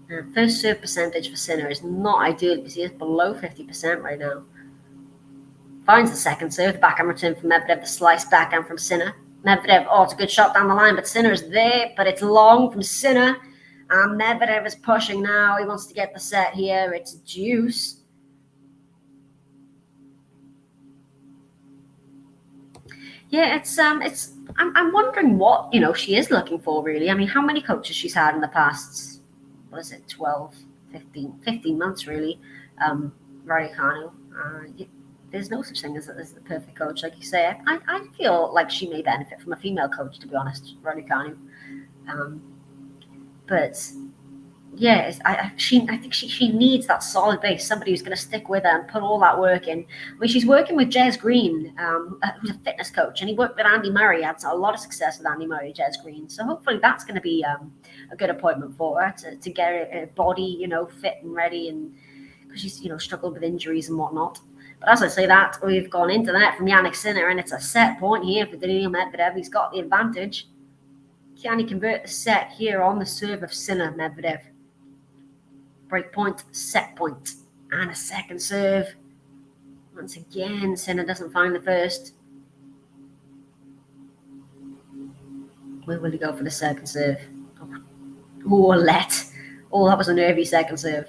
And first serve percentage for Sinner is not ideal because he is below 50% right now. Finds the second serve, the backhand return from Medvedev, the slice backhand from Sinner. Medvedev, it's a good shot down the line, but Sinner is there, but it's long from Sinner. And Medvedev is pushing now. He wants to get the set here. It's deuce. Yeah, I'm wondering what, she is looking for, really. I mean, how many coaches she's had in the past, 15 months, really. Raducanu. There's no such thing as the perfect coach, like you say. I feel like she may benefit from a female coach, to be honest, Raducanu. But yeah, I think she needs that solid base, somebody who's going to stick with her and put all that work in. I mean, she's working with Jez Green, who's a fitness coach, and he worked with Andy Murray. Had a lot of success with Andy Murray, Jez Green. So hopefully that's going to be a good appointment for her to get her body, fit and ready. And because he's, struggled with injuries and whatnot. But as I say that, we've gone into the net from Jannik Sinner, and it's a set point here for Daniil Medvedev. He's got the advantage. Can he convert the set here on the serve of Sinner, Medvedev? Break point, set point, and a second serve. Once again, Sinner doesn't find the first. Where will he go for the second serve? Oh, let. Oh, that was a nervy second serve.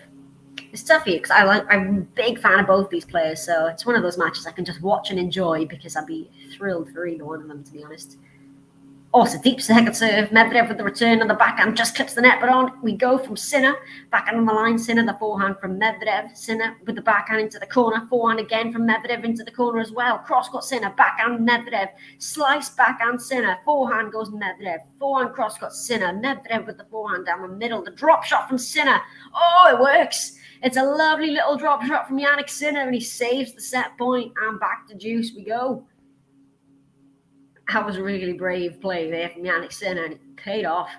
It's tough here because I'm a big fan of both these players, so it's one of those matches I can just watch and enjoy because I'd be thrilled for either one of them, to be honest. Also, deep second serve. Medvedev with the return on the backhand just clips the net, but on we go from Sinner. Backhand on the line, Sinner, the forehand from Medvedev. Sinner with the backhand into the corner. Forehand again from Medvedev into the corner as well. Cross-court Sinner, backhand Medvedev. Slice backhand Sinner. Forehand goes Medvedev. Forehand cross-court Sinner. Medvedev with the forehand down the middle. The drop shot from Sinner. Oh, it works. It's a lovely little drop shot from Jannik Sinner, and he saves the set point, and back to deuce we go. That was a really brave play there from Jannik Sinner, and it paid off.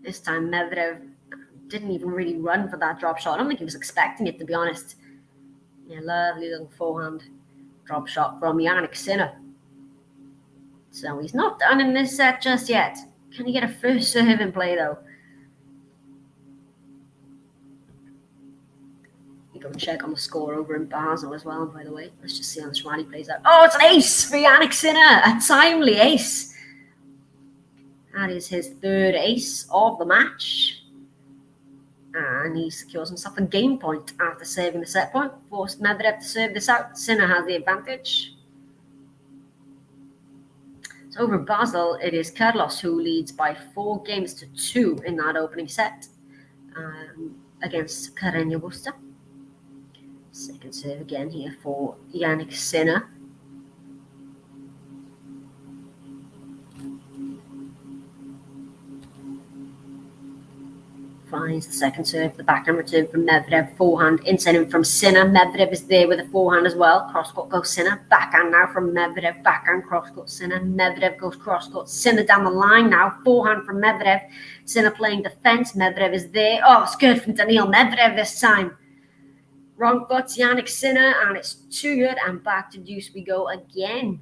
This time Medvedev didn't even really run for that drop shot. I don't think he was expecting it, to be honest. Yeah, lovely little forehand drop shot from Jannik Sinner. So he's not done in this set just yet. Can he get a first serve in play, though? Go check on the score over in Basel as well, by the way. Let's just see how this rally plays out. Oh, it's an ace for Jannik Sinner. A timely ace. That is his third ace of the match. And he secures himself a game point after saving the set point. Forced Medvedev to serve this out. Sinner has the advantage. So over in Basel, it is Carlos who leads by 4-2 in that opening set against Carreño Busta. Second serve again here for Jannik Sinner. Finds the second serve, the backhand return from Medvedev, forehand inside him from Sinner. Medvedev is there with a forehand as well. Cross-court goes Sinner. Backhand now from Medvedev. Backhand cross-court Sinner. Medvedev goes cross-court. Sinner down the line now. Forehand from Medvedev. Sinner playing defense. Medvedev is there. Oh, it's good from Daniil Medvedev this time. Wrong foot, Jannik Sinner, and it's too good. And back to deuce we go again.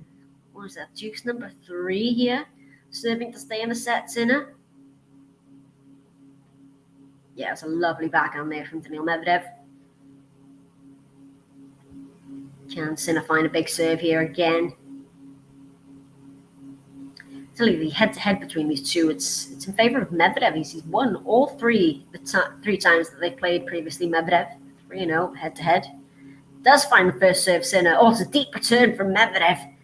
What is that? Deuce number 3 here. Serving to stay in the set, Sinner. Yeah, it's a lovely backhand there from Daniil Medvedev. Can Sinner find a big serve here again? It's really the head-to-head between these two. It's in favor of Medvedev. He's won all three times that they've played previously, Medvedev. 3-0 head-to-head. Does find the first serve, Sinner. Oh, it's a deep return from Medvedev.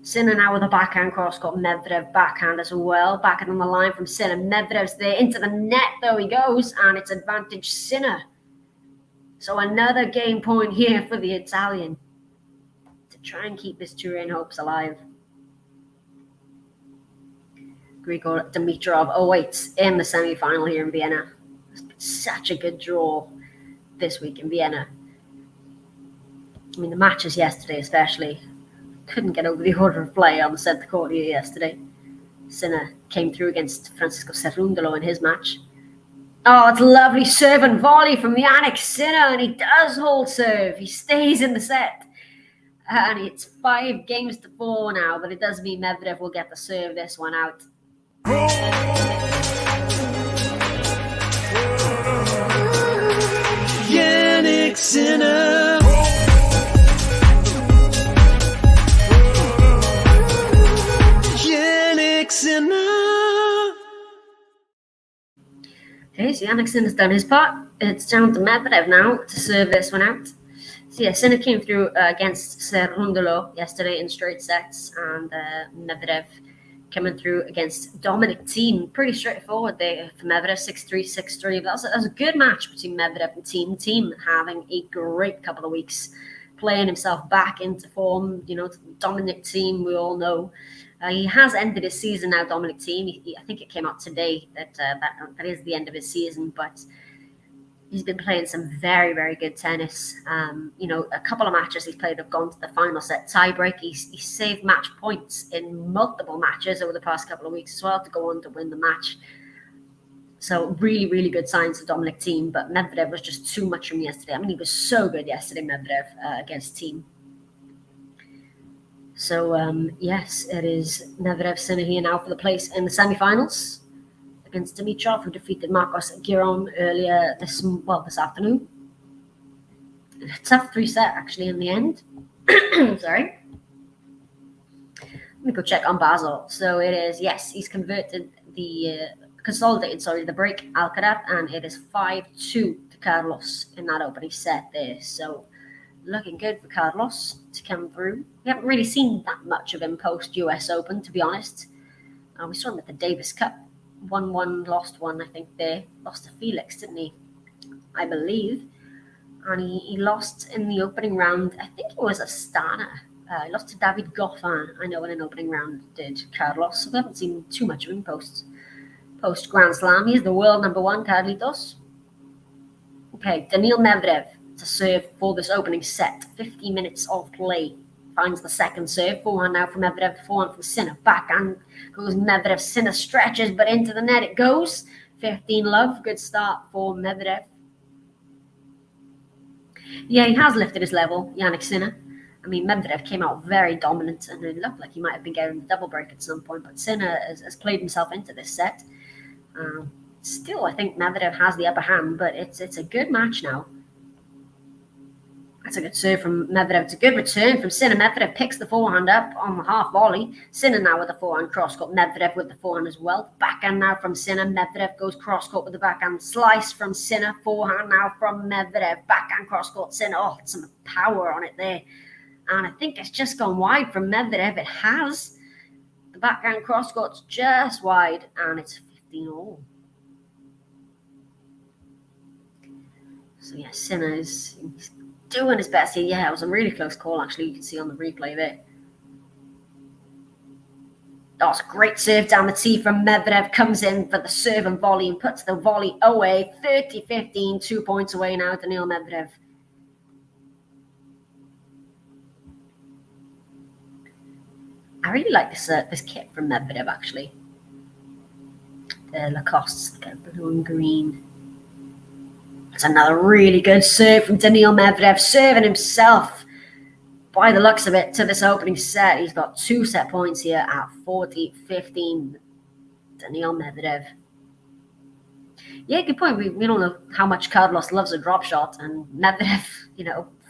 Sinner now with a backhand cross-court. Medvedev backhand as well. Backhand on the line from Sinner. Medvedev's there. Into the net, though he goes. And it's advantage Sinner. So another game point here for the Italian to try and keep his Turin hopes alive. Grigor Dimitrov awaits in the semi-final here in Vienna. It's been such a good draw this week in Vienna. I mean, the matches yesterday especially couldn't get over the order of play on the centre court here yesterday. Sinner came through against Francisco Cerundolo in his match. Oh, it's a lovely serve and volley from Jannik Sinner, and he does hold serve. He stays in the set. And it's 5-4 now, but it does mean Medvedev will get the serve this one out. Jannik Sinner. Jannik Sinner. Okay, so Jannik Sinner's done his part. It's down to Medvedev now to serve this one out. So yeah, Sinner came through against Cerundolo yesterday in straight sets, and Medvedev coming through against Dominic Thiem. Pretty straightforward there for Medvedev, 6-3, 6-3. But that was a good match between Medvedev and Thiem. Thiem having a great couple of weeks, playing himself back into form. You know, Dominic Thiem, we all know. He has ended his season now, Dominic Thiem. I think it came out today that that is the end of his season, but he's been playing some very, very good tennis. You know, a couple of matches he's played have gone to the final set tiebreak. He's saved match points in multiple matches over the past couple of weeks as well to go on to win the match. So really, really good signs for Dominic Thiem, but Medvedev was just too much from yesterday. I mean, he was so good yesterday, Medvedev, against Thiem. So, yes, it is Medvedev Sinner here now for the place in the semi-finals against Dimitrov, who defeated Marcos Giron earlier this afternoon. A tough 3-set, actually, in the end. Sorry. Let me go check on Basel. So it is, yes, he's converted the break Alcaraz, and it is 5-2 to Carlos in that opening set there. So looking good for Carlos to come through. We haven't really seen that much of him post US Open, to be honest. We saw him at the Davis Cup. Won one, lost one, I think there. Lost to Felix, didn't he? I believe. And he lost in the opening round. I think it was Astana. He lost to David Goffin, I know, in an opening round did Carlos. So we haven't seen too much of him post Grand Slam. He's the world number one, Carlitos. Okay, Daniil Medvedev to serve for this opening set. 50 minutes of play. Finds the second serve. Forehand now from Medvedev. Forehand from Sinner. Backhand goes Medvedev. Sinner stretches, but into the net it goes. 15-love. Good start for Medvedev. Yeah, he has lifted his level, Jannik Sinner. I mean, Medvedev came out very dominant, and it looked like he might have been getting the double break at some point, but Sinner has played himself into this set. Still, I think Medvedev has the upper hand, but it's a good match now. That's a good serve from Medvedev. It's a good return from Sinner. Medvedev picks the forehand up on the half volley. Sinner now with the forehand cross-court. Medvedev with the forehand as well. Backhand now from Sinner. Medvedev goes cross-court with the backhand. Slice from Sinner. Forehand now from Medvedev. Backhand cross-court. Sinner. Oh, some power on it there. And I think it's just gone wide from Medvedev. It has. The backhand cross-court's just wide. And it's 15-all. So, yeah, Sinner is doing his best here. Yeah, it was a really close call, actually. You can see on the replay there. That's a great serve down the tee from Medvedev. Comes in for the serve and volley and puts the volley away. 30-15, 2 points away now, Daniil Medvedev. I really like this kit from Medvedev, actually. The Lacoste, blue and green. It's another really good serve from Daniil Medvedev, serving himself, by the looks of it, to this opening set. He's got 2 set points here at 40-15. Daniil Medvedev. Yeah, good point. We don't know how much Carlos loves a drop shot, and Medvedev,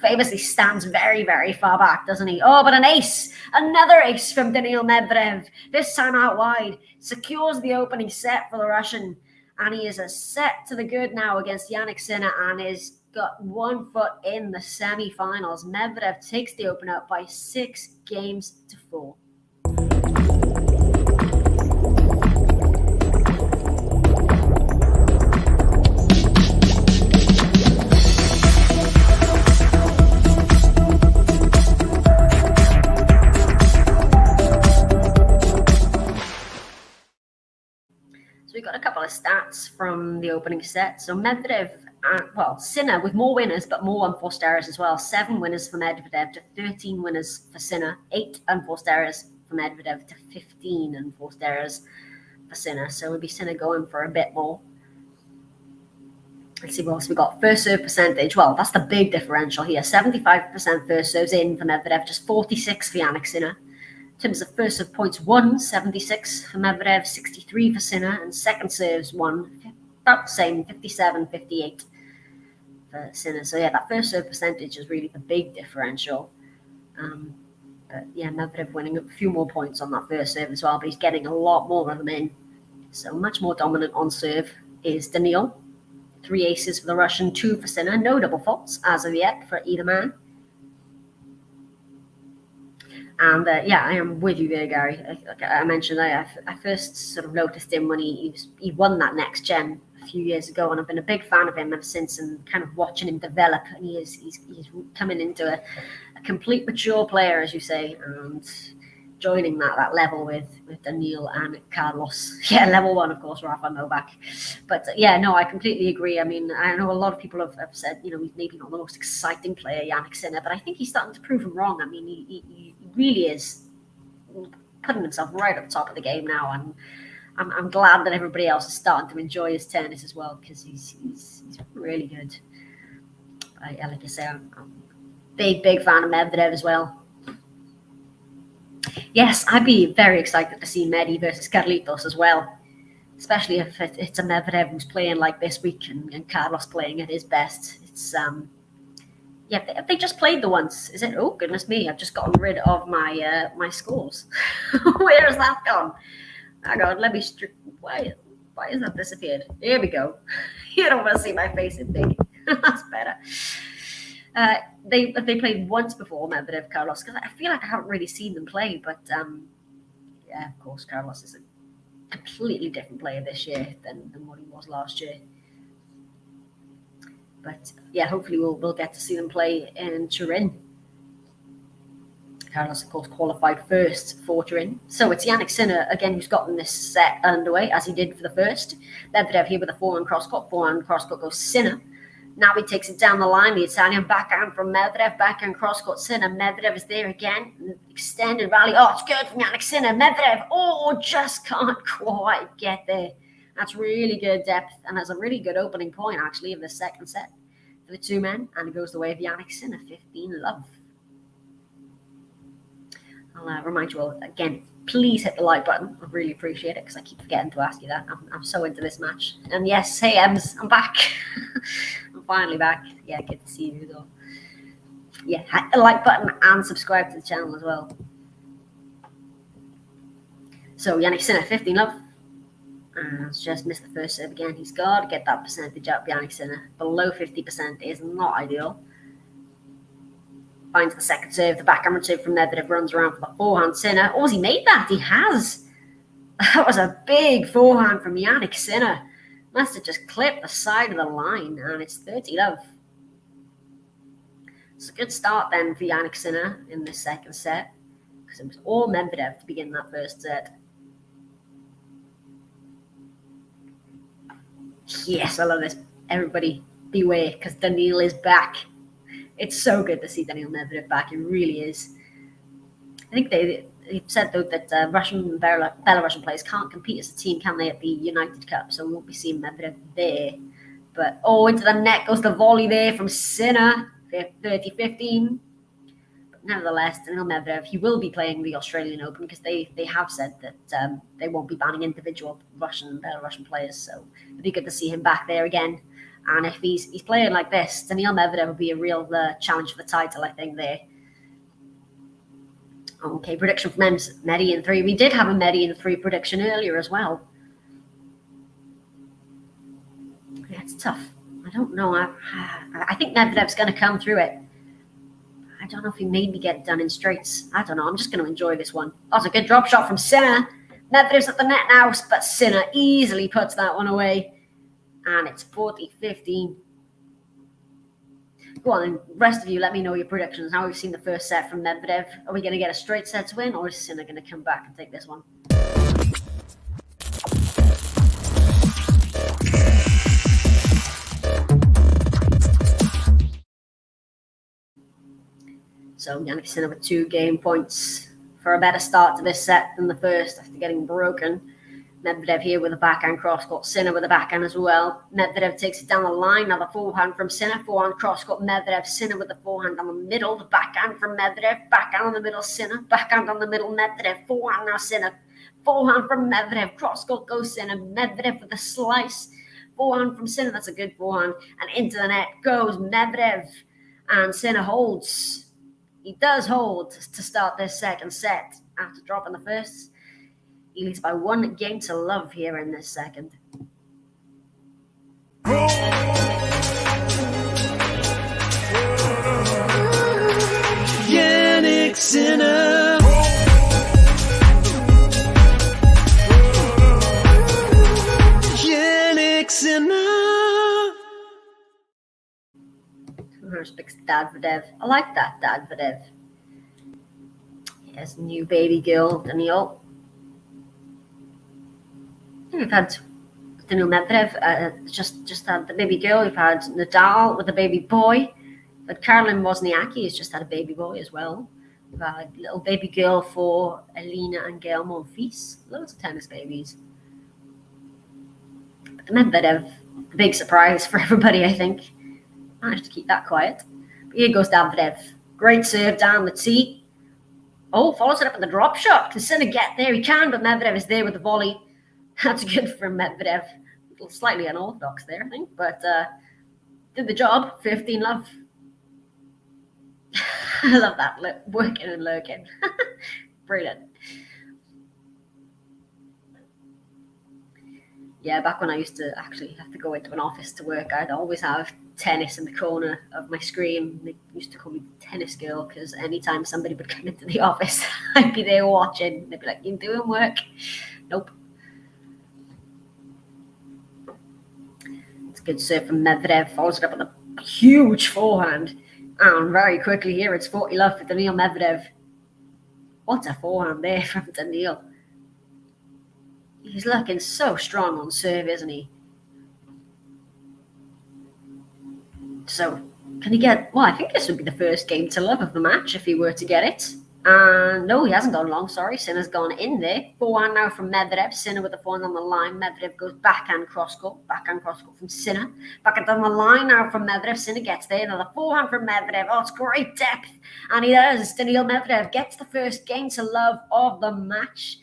famously stands very, very far back, doesn't he? Oh, but an ace! Another ace from Daniil Medvedev. This time out wide. Secures the opening set for the Russian. And he is a set to the good now against Jannik Sinner and has got 1 foot in the semi-finals. Medvedev takes the opener by 6-4. So we got a couple of stats from the opening set. So Medvedev, Sinner with more winners, but more unforced errors as well. 7 winners for Medvedev to 13 winners for Sinner. 8 unforced errors for Medvedev to 15 unforced errors for Sinner. So we'll be Sinner going for a bit more. Let's see what else we got. First serve percentage. Well, that's the big differential here. 75% first serves in for Medvedev, just 46 for Jannik Sinner. In terms of first serve points won, 76 for Medvedev, 63 for Sinner, and second serves won about the same, 57, 58 for Sinner. So yeah, that first serve percentage is really the big differential. But yeah, Medvedev winning a few more points on that first serve as well, but he's getting a lot more of them in. So much more dominant on serve is Daniil. 3 aces for the Russian, 2 for Sinner. No double faults as of yet for either man. And yeah, I am with you there, Gary. Like I mentioned, I first sort of noticed him when he won that next gen a few years ago, and I've been a big fan of him ever since, and kind of watching him develop. And he's coming into a complete mature player, as you say, and joining that level with Daniil and Carlos. Yeah, level 1, of course, Rafa Novak. But yeah, no, I completely agree. I mean, I know a lot of people have said, he's maybe not the most exciting player, Jannik Sinner, but I think he's starting to prove him wrong. I mean, he really is putting himself right at the top of the game now, and I'm glad that everybody else is starting to enjoy his tennis as well, because he's really good. Like I say, I'm big fan of Medvedev as well. Yes, I'd be very excited to see Medi versus Carlitos as well, especially if it's a Medvedev who's playing like this week and Carlos playing at his best. It's yeah, they just played the once. Is it? Oh goodness me! I've just gotten rid of my my scores. Where has that gone? Hang on, let me. Why has that disappeared? Here we go. You don't want to see my face in big. That's better. They played once before, Medvedev Carlos, because I feel like I haven't really seen them play. But yeah, of course, Carlos is a completely different player this year than what he was last year. But yeah, hopefully we'll get to see them play in Turin. Carlos, of course, qualified first for Turin. So it's Jannik Sinner again who's gotten this set underway, as he did for the first. Medvedev here with a forehand cross-court. Forehand cross-court goes Sinner. Now he takes it down the line. The Italian backhand from Medvedev. Backhand cross-court Sinner. Medvedev is there again. Extended rally. Oh, it's good from Jannik Sinner. Medvedev, just can't quite get there. That's really good depth, and that's a really good opening point, actually, of the second set for the two men. And it goes the way of Jannik Sinner, 15-love. I'll remind you all, again, please hit the like button. I really appreciate it, because I keep forgetting to ask you that. I'm so into this match. And yes, hey, Ems, I'm back. I'm finally back. Yeah, good to see you, though. Yeah, hit the like button and subscribe to the channel as well. So, Jannik Sinner, 15-love. Just missed the first serve again. He's got to get that percentage up, Jannik Sinner. Below 50% is not ideal. Finds the second serve, the backhand return from Medvedev, runs around for the forehand. Sinner. Oh, has he made that? He has. That was a big forehand from Jannik Sinner. Must have just clipped the side of the line, and it's 30-love. It's a good start then for Jannik Sinner in this second set, because it was all Medvedev to begin that first set. Yes, I love this. Everybody beware, because Daniil is back. It's so good to see Daniil Medvedev back. It really is. I think they've said, though, that Russian and Belarusian players can't compete as a team, can they, at the United Cup? So we won't be seeing Medvedev there. But, into the net goes the volley there from Sinner, 30-15. But nevertheless, Daniil Medvedev, he will be playing the Australian Open, because they have said that they won't be banning individual Russian and Belarusian players. So it'd be good to see him back there again. And if he's playing like this, Daniil Medvedev would be a real challenge for the title, I think, there. Okay, prediction from Medi in 3. We did have a Medi in 3 prediction earlier as well. Yeah, it's tough. I don't know. I think Medvedev's going to come through it. I don't know if he made me get it done in straights. I don't know. I'm just going to enjoy this one. Oh, it's a good drop shot from Sinner. Medvedev's at the net now, but Sinner easily puts that one away. And it's 40-15. Go on, and rest of you, let me know your predictions. Now we've seen the first set from Medvedev. Are we going to get a straight set win, or is Sinner going to come back and take this one? So Jannik Sinner with 2 game points for a better start to this set than the first after getting broken. Medvedev here with a backhand cross-court. Sinner with a backhand as well. Medvedev takes it down the line. Now the forehand from Sinner. Forehand cross-court Medvedev. Sinner with the forehand on the middle. The backhand from Medvedev. Backhand on the middle. Sinner. Backhand on the middle. Medvedev. Forehand now Sinner. Forehand from Medvedev. Cross-court goes Sinner. Medvedev with a slice. Forehand from Sinner. That's a good forehand. And into the net goes Medvedev. And Sinner holds. He does hold to start this second set after dropping the first. He leads by 1 game to love here in this second. Jannik Sinner. Jannik Sinner. Respects Medvedev. I like that, Medvedev. Yes, new baby girl, Daniil. We've had Daniil Medvedev just had the baby girl. We've had Nadal with the baby boy. But Caroline Wozniacki has just had a baby boy as well. We've had a little baby girl for Elina and Gael Monfils. Loads of tennis babies. But the Medvedev, the big surprise for everybody, I think. Managed to keep that quiet. But here goes Medvedev. Great serve down the tee. Oh, follows it up with a drop shot. Can Sinner get there? He can, but Medvedev is there with the volley. That's good for Medvedev. Slightly unorthodox there, I think, but did the job. 15 love. I love that. Working and lurking. Brilliant. Yeah, back when I used to actually have to go into an office to work, I'd always have tennis in the corner of my screen. They used to call me tennis girl because anytime somebody would come into the office, I'd be there watching. They'd be like, "You doing work?" Nope. It's a good serve from Medvedev. Follows it up with a huge forehand. And very quickly here, it's 40 love for Daniil Medvedev. What a forehand there from Daniil. He's looking so strong on serve, isn't he? So, can he get... Well, I think this would be the first game to love of the match if he were to get it. No, he hasn't gone long, sorry. Sinner's gone in there. Forehand now from Medvedev. Sinner with the forehand on the line. Medvedev goes backhand cross-court. Backhand cross-court from Sinner. Backhand on the line now from Medvedev. Sinner gets there. Another forehand from Medvedev. Oh, it's great depth. And he does. Daniil Medvedev gets the first game to love of the match.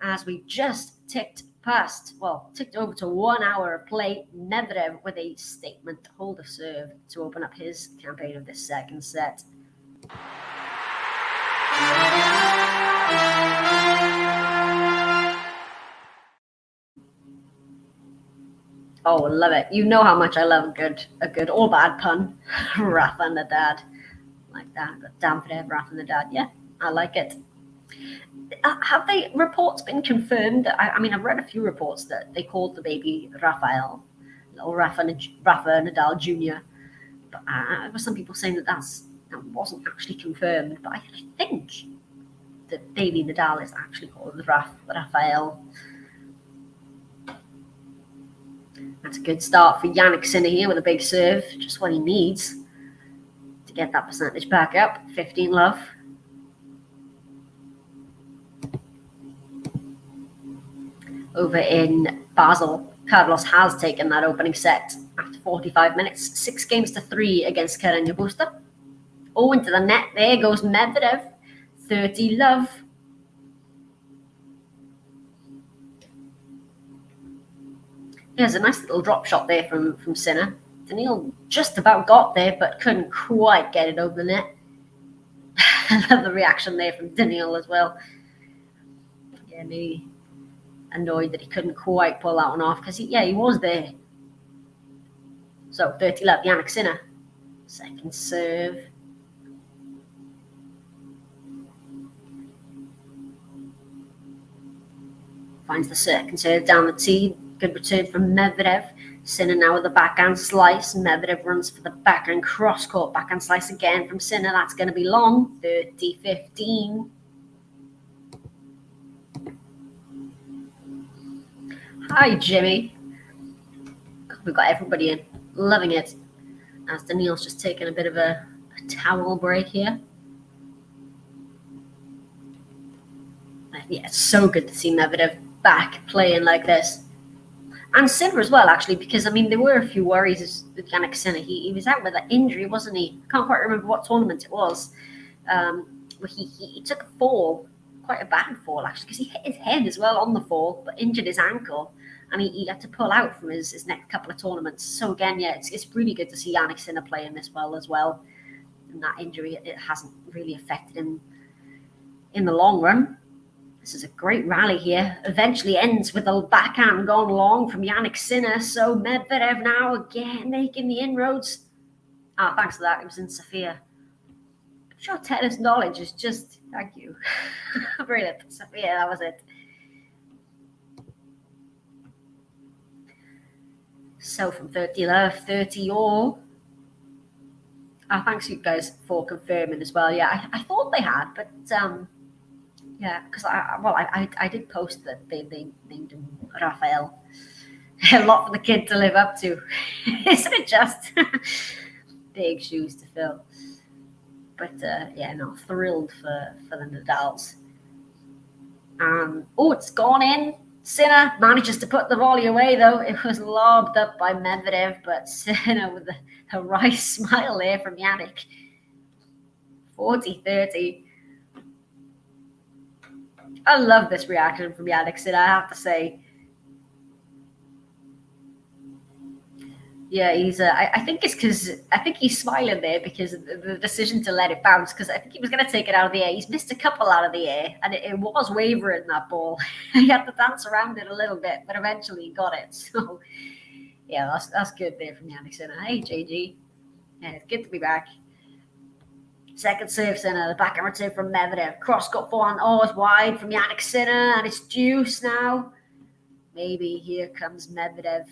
As we just ticked over to 1 hour of play. Medvedev with a statement hold of serve to open up his campaign of this second set. Oh, love it. You know how much I love a good or bad pun. Rafa and the dad. Like that. Medvedev, Rafa and the dad. Yeah, I like it. Have they reports been confirmed? I mean, I've read a few reports that they called the baby Rafael or Rafa Nadal Jr. But there were some people saying that wasn't actually confirmed. But I think that baby Nadal is actually called Rafael. That's a good start for Jannik Sinner here with a big serve. Just what he needs to get that percentage back up. 15 love. Over in Basel, Carlos has taken that opening set after 45 minutes. 6 games to 3 against Carreño Busta. Oh, into the net. There goes Medvedev. 30 love. There's a nice little drop shot there from Sinner. Daniil just about got there, but couldn't quite get it over the net. I love the reaction there from Daniil as well. Yeah, maybe annoyed that he couldn't quite pull that one off because he was there. So 30 love, Jannik Sinner. Second serve. Finds the second serve down the tee. Good return from Medvedev. Sinner now with the backhand slice. Medvedev runs for the backhand cross-court. Backhand slice again from Sinner. That's going to be long. 30-15. Hi, Jimmy. We've got everybody in. Loving it. As Daniil's just taking a bit of a towel break here. Yeah, it's so good to see Medvedev back playing like this. And Sinner as well, actually, because, I mean, there were a few worries with Jannik Sinner. He was out with an injury, wasn't he? I can't quite remember what tournament it was. But he took a fall, quite a bad fall, actually, because he hit his head as well on the fall, but injured his ankle. And he had to pull out from his next couple of tournaments. So, again, yeah, it's really good to see Jannik Sinner playing this well as well. And that injury, it hasn't really affected him in the long run. This is a great rally here. Eventually ends with a backhand gone long from Jannik Sinner. So Medvedev now again making the inroads. Thanks for that. It was in Sofia. I'm sure tennis knowledge is just... Thank you. Brilliant. Sofia, that was it. So from 30 love, 30 all. Thanks you guys for confirming as well. Yeah, I thought they had, but... yeah, because I did post that they named him Rafael. A lot for the kid to live up to, isn't it? Just big shoes to fill. But yeah, no, thrilled for the Nadals. It's gone in. Sinner manages to put the volley away, though. It was lobbed up by Medvedev, but Sinner with a wry smile there from Jannik. 40-30. I love this reaction from Jannik Sinner, I have to say. Yeah, I think it's because he's smiling there because of the decision to let it bounce. Because I think he was going to take it out of the air. He's missed a couple out of the air, and it was wavering, that ball. He had to dance around it a little bit, but eventually he got it. So yeah, that's good there from Jannik Sinner. Hey JG, yeah, it's good to be back. Second serve, Sinner. The backhand return from Medvedev. Cross got forehand. Oh, it's wide from Jannik Sinner, and it's deuce now. Maybe here comes Medvedev.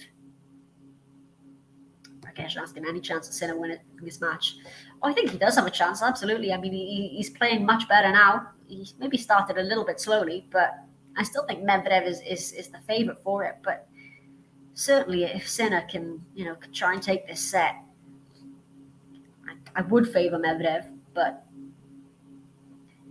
Rakesh asking any chance of Sinner winning this match. Oh, I think he does have a chance, absolutely. I mean, he's playing much better now. He maybe started a little bit slowly, but I still think Medvedev is the favourite for it. But certainly, if Sinner can try and take this set, I would favour Medvedev. But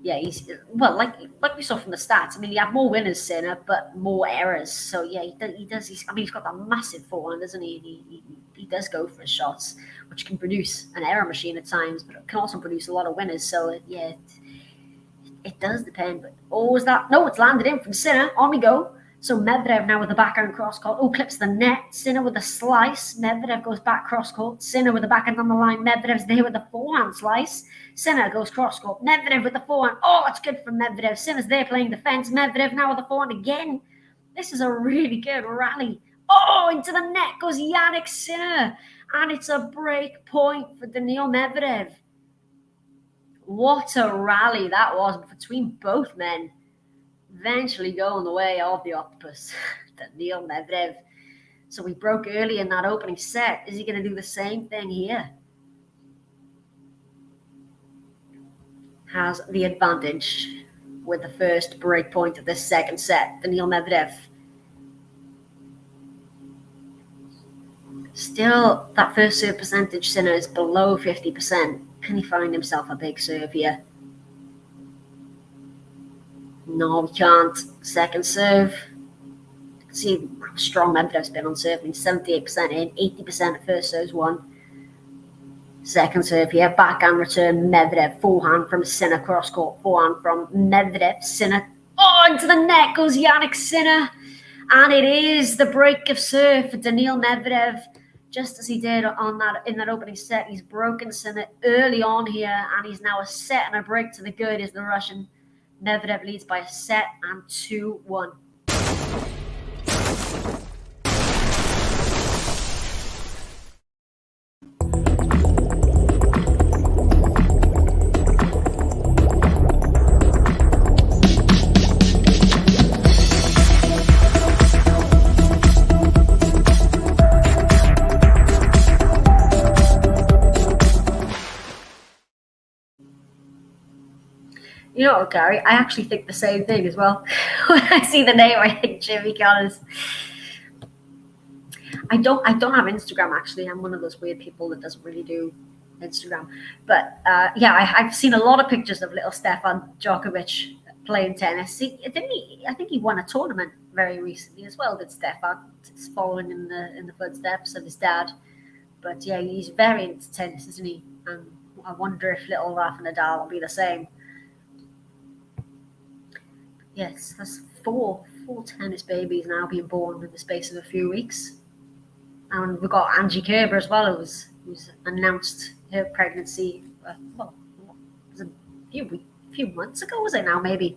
yeah, he's like we saw from the stats. I mean, he had more winners, Sinner, but more errors. So yeah, he does. He's got that massive forehand, doesn't he? He does go for his shots, which can produce an error machine at times, but it can also produce a lot of winners. So yeah, it does depend. But is that? No, it's landed in from Sinner. On we go. So Medvedev now with the backhand cross court. Oh, clips the net. Sinner with a slice. Medvedev goes back cross court. Sinner with the backhand on the line. Medvedev's there with the forehand slice. Sinner goes cross court. Medvedev with the forehand. Oh, it's good from Medvedev. Sinner's there playing defense. Medvedev now with the forehand again. This is a really good rally. Oh, into the net goes Jannik Sinner. And it's a break point for Daniil Medvedev. What a rally that was between both men. Eventually going the way of the octopus, Daniil Medvedev. So he broke early in that opening set. Is he going to do the same thing here? Has the advantage with the first break point of this second set, Daniil Medvedev. Still, that first serve percentage, Sinner, is below 50%. Can he find himself a big serve here? No, we can't. Second serve. See how strong Medvedev's been on serving. 78% in, 80% of first serves won. Second serve here. Backhand return. Medvedev. Forehand from Sinner. Cross court. Forehand from Medvedev. Sinner. Oh, into the net goes Jannik Sinner. And it is the break of serve for Daniil Medvedev. Just as he did in that opening set. He's broken Sinner early on here. And he's now a set and a break to the good as the Russian. Medvedev leads by a set and 2-1. You know what, Gary? I actually think the same thing as well. When I see the name, I think Jimmy Connors. I don't have Instagram, actually. I'm one of those weird people that doesn't really do Instagram. But yeah, I've seen a lot of pictures of little Stefan Djokovic playing tennis. I think he won a tournament very recently as well, did Stefan. It's following in the footsteps of his dad. But yeah, he's very into tennis, isn't he? And I wonder if little Rafa Nadal will be the same. Yes, that's four tennis babies now being born in the space of a few weeks. And we've got Angie Kerber as well, who's announced her pregnancy. It was a few months ago, was it now, maybe?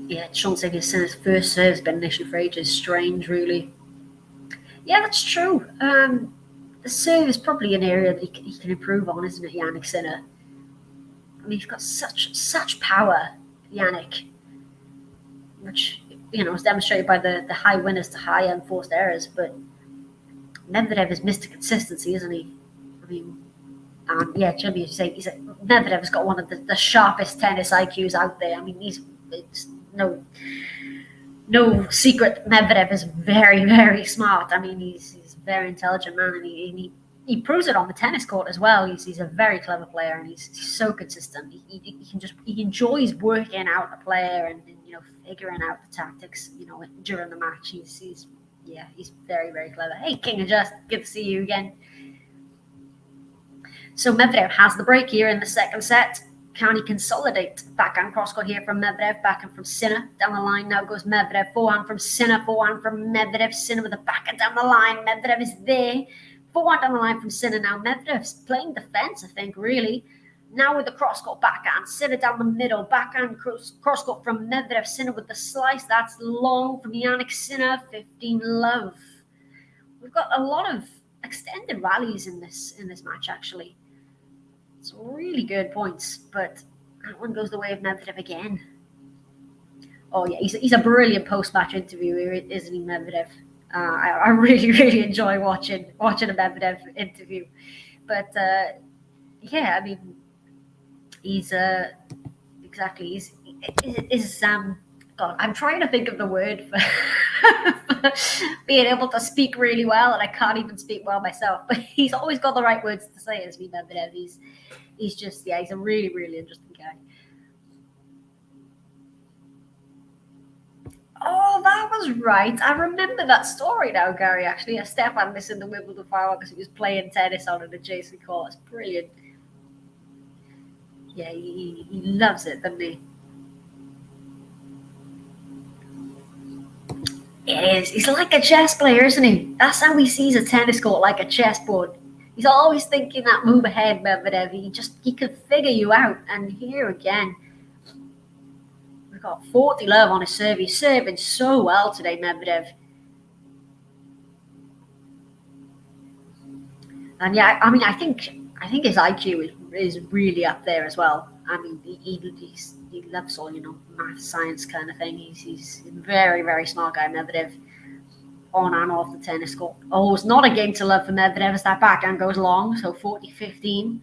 Yeah, Sean Sigurd Sinner's first serve has been an issue for ages. Strange, really. Yeah, that's true. The serve is probably an area that he can improve on, isn't it, Jannik Sinner? I mean, he's got such power, Jannik, which is demonstrated by the high winners to high unforced errors. But Medvedev has missed a consistency, isn't he? I mean, yeah, Jimmy, you say Medvedev's got one of the sharpest tennis IQs out there. I mean, it's no secret. Medvedev is very, very smart. I mean, he's a very intelligent man, and he proves it on the tennis court as well. He's a very clever player, and he's so consistent. He enjoys working out the player and figuring out the tactics during the match. He's very, very clever. Hey, King of Just, good to see you again. So Medvedev has the break here in the second set. Can he consolidate? Backhand cross-court here from Medvedev, backhand from Sinner. Down the line now goes Medvedev, forehand from Sinner, forehand from Medvedev. Sinner with the backhand down the line. Medvedev is there. Forehand down the line from Sinner now. Medvedev's playing defense, I think, really. Now with the cross-court backhand. Sinner down the middle. Backhand cross-court from Medvedev. Sinner with the slice. That's long from Jannik Sinner. 15-love. We've got a lot of extended rallies in this match, actually. It's really good points, but that one goes the way of Medvedev again. Oh, yeah, he's a brilliant post-match interviewer, isn't he, Medvedev? I really, really enjoy watching a Medvedev interview. But, yeah, I mean, he's God, I'm trying to think of the word for being able to speak really well, and I can't even speak well myself. But he's always got the right words to say, as we Medvedev. He's just, he's a really, really interesting guy. Oh, that was right. I remember that story now, Gary, actually. Stefan listened to Wimbledon final because he was playing tennis on an adjacent court. It's brilliant. Yeah, he loves it, doesn't he? It is. He's like a chess player, isn't he? That's how he sees a tennis court, like a chessboard. He's always thinking that move ahead, Medvedev. He can figure you out. And here again, we've got 40-love on his serve. He's serving so well today, Medvedev. And yeah, I mean, I think his IQ is really up there as well. I mean, he loves all, math, science kind of thing. He's a very, very smart guy, Medvedev, on and off the tennis court. Oh, it's not a game to love for Medvedev as that backhand goes long, so 40-15.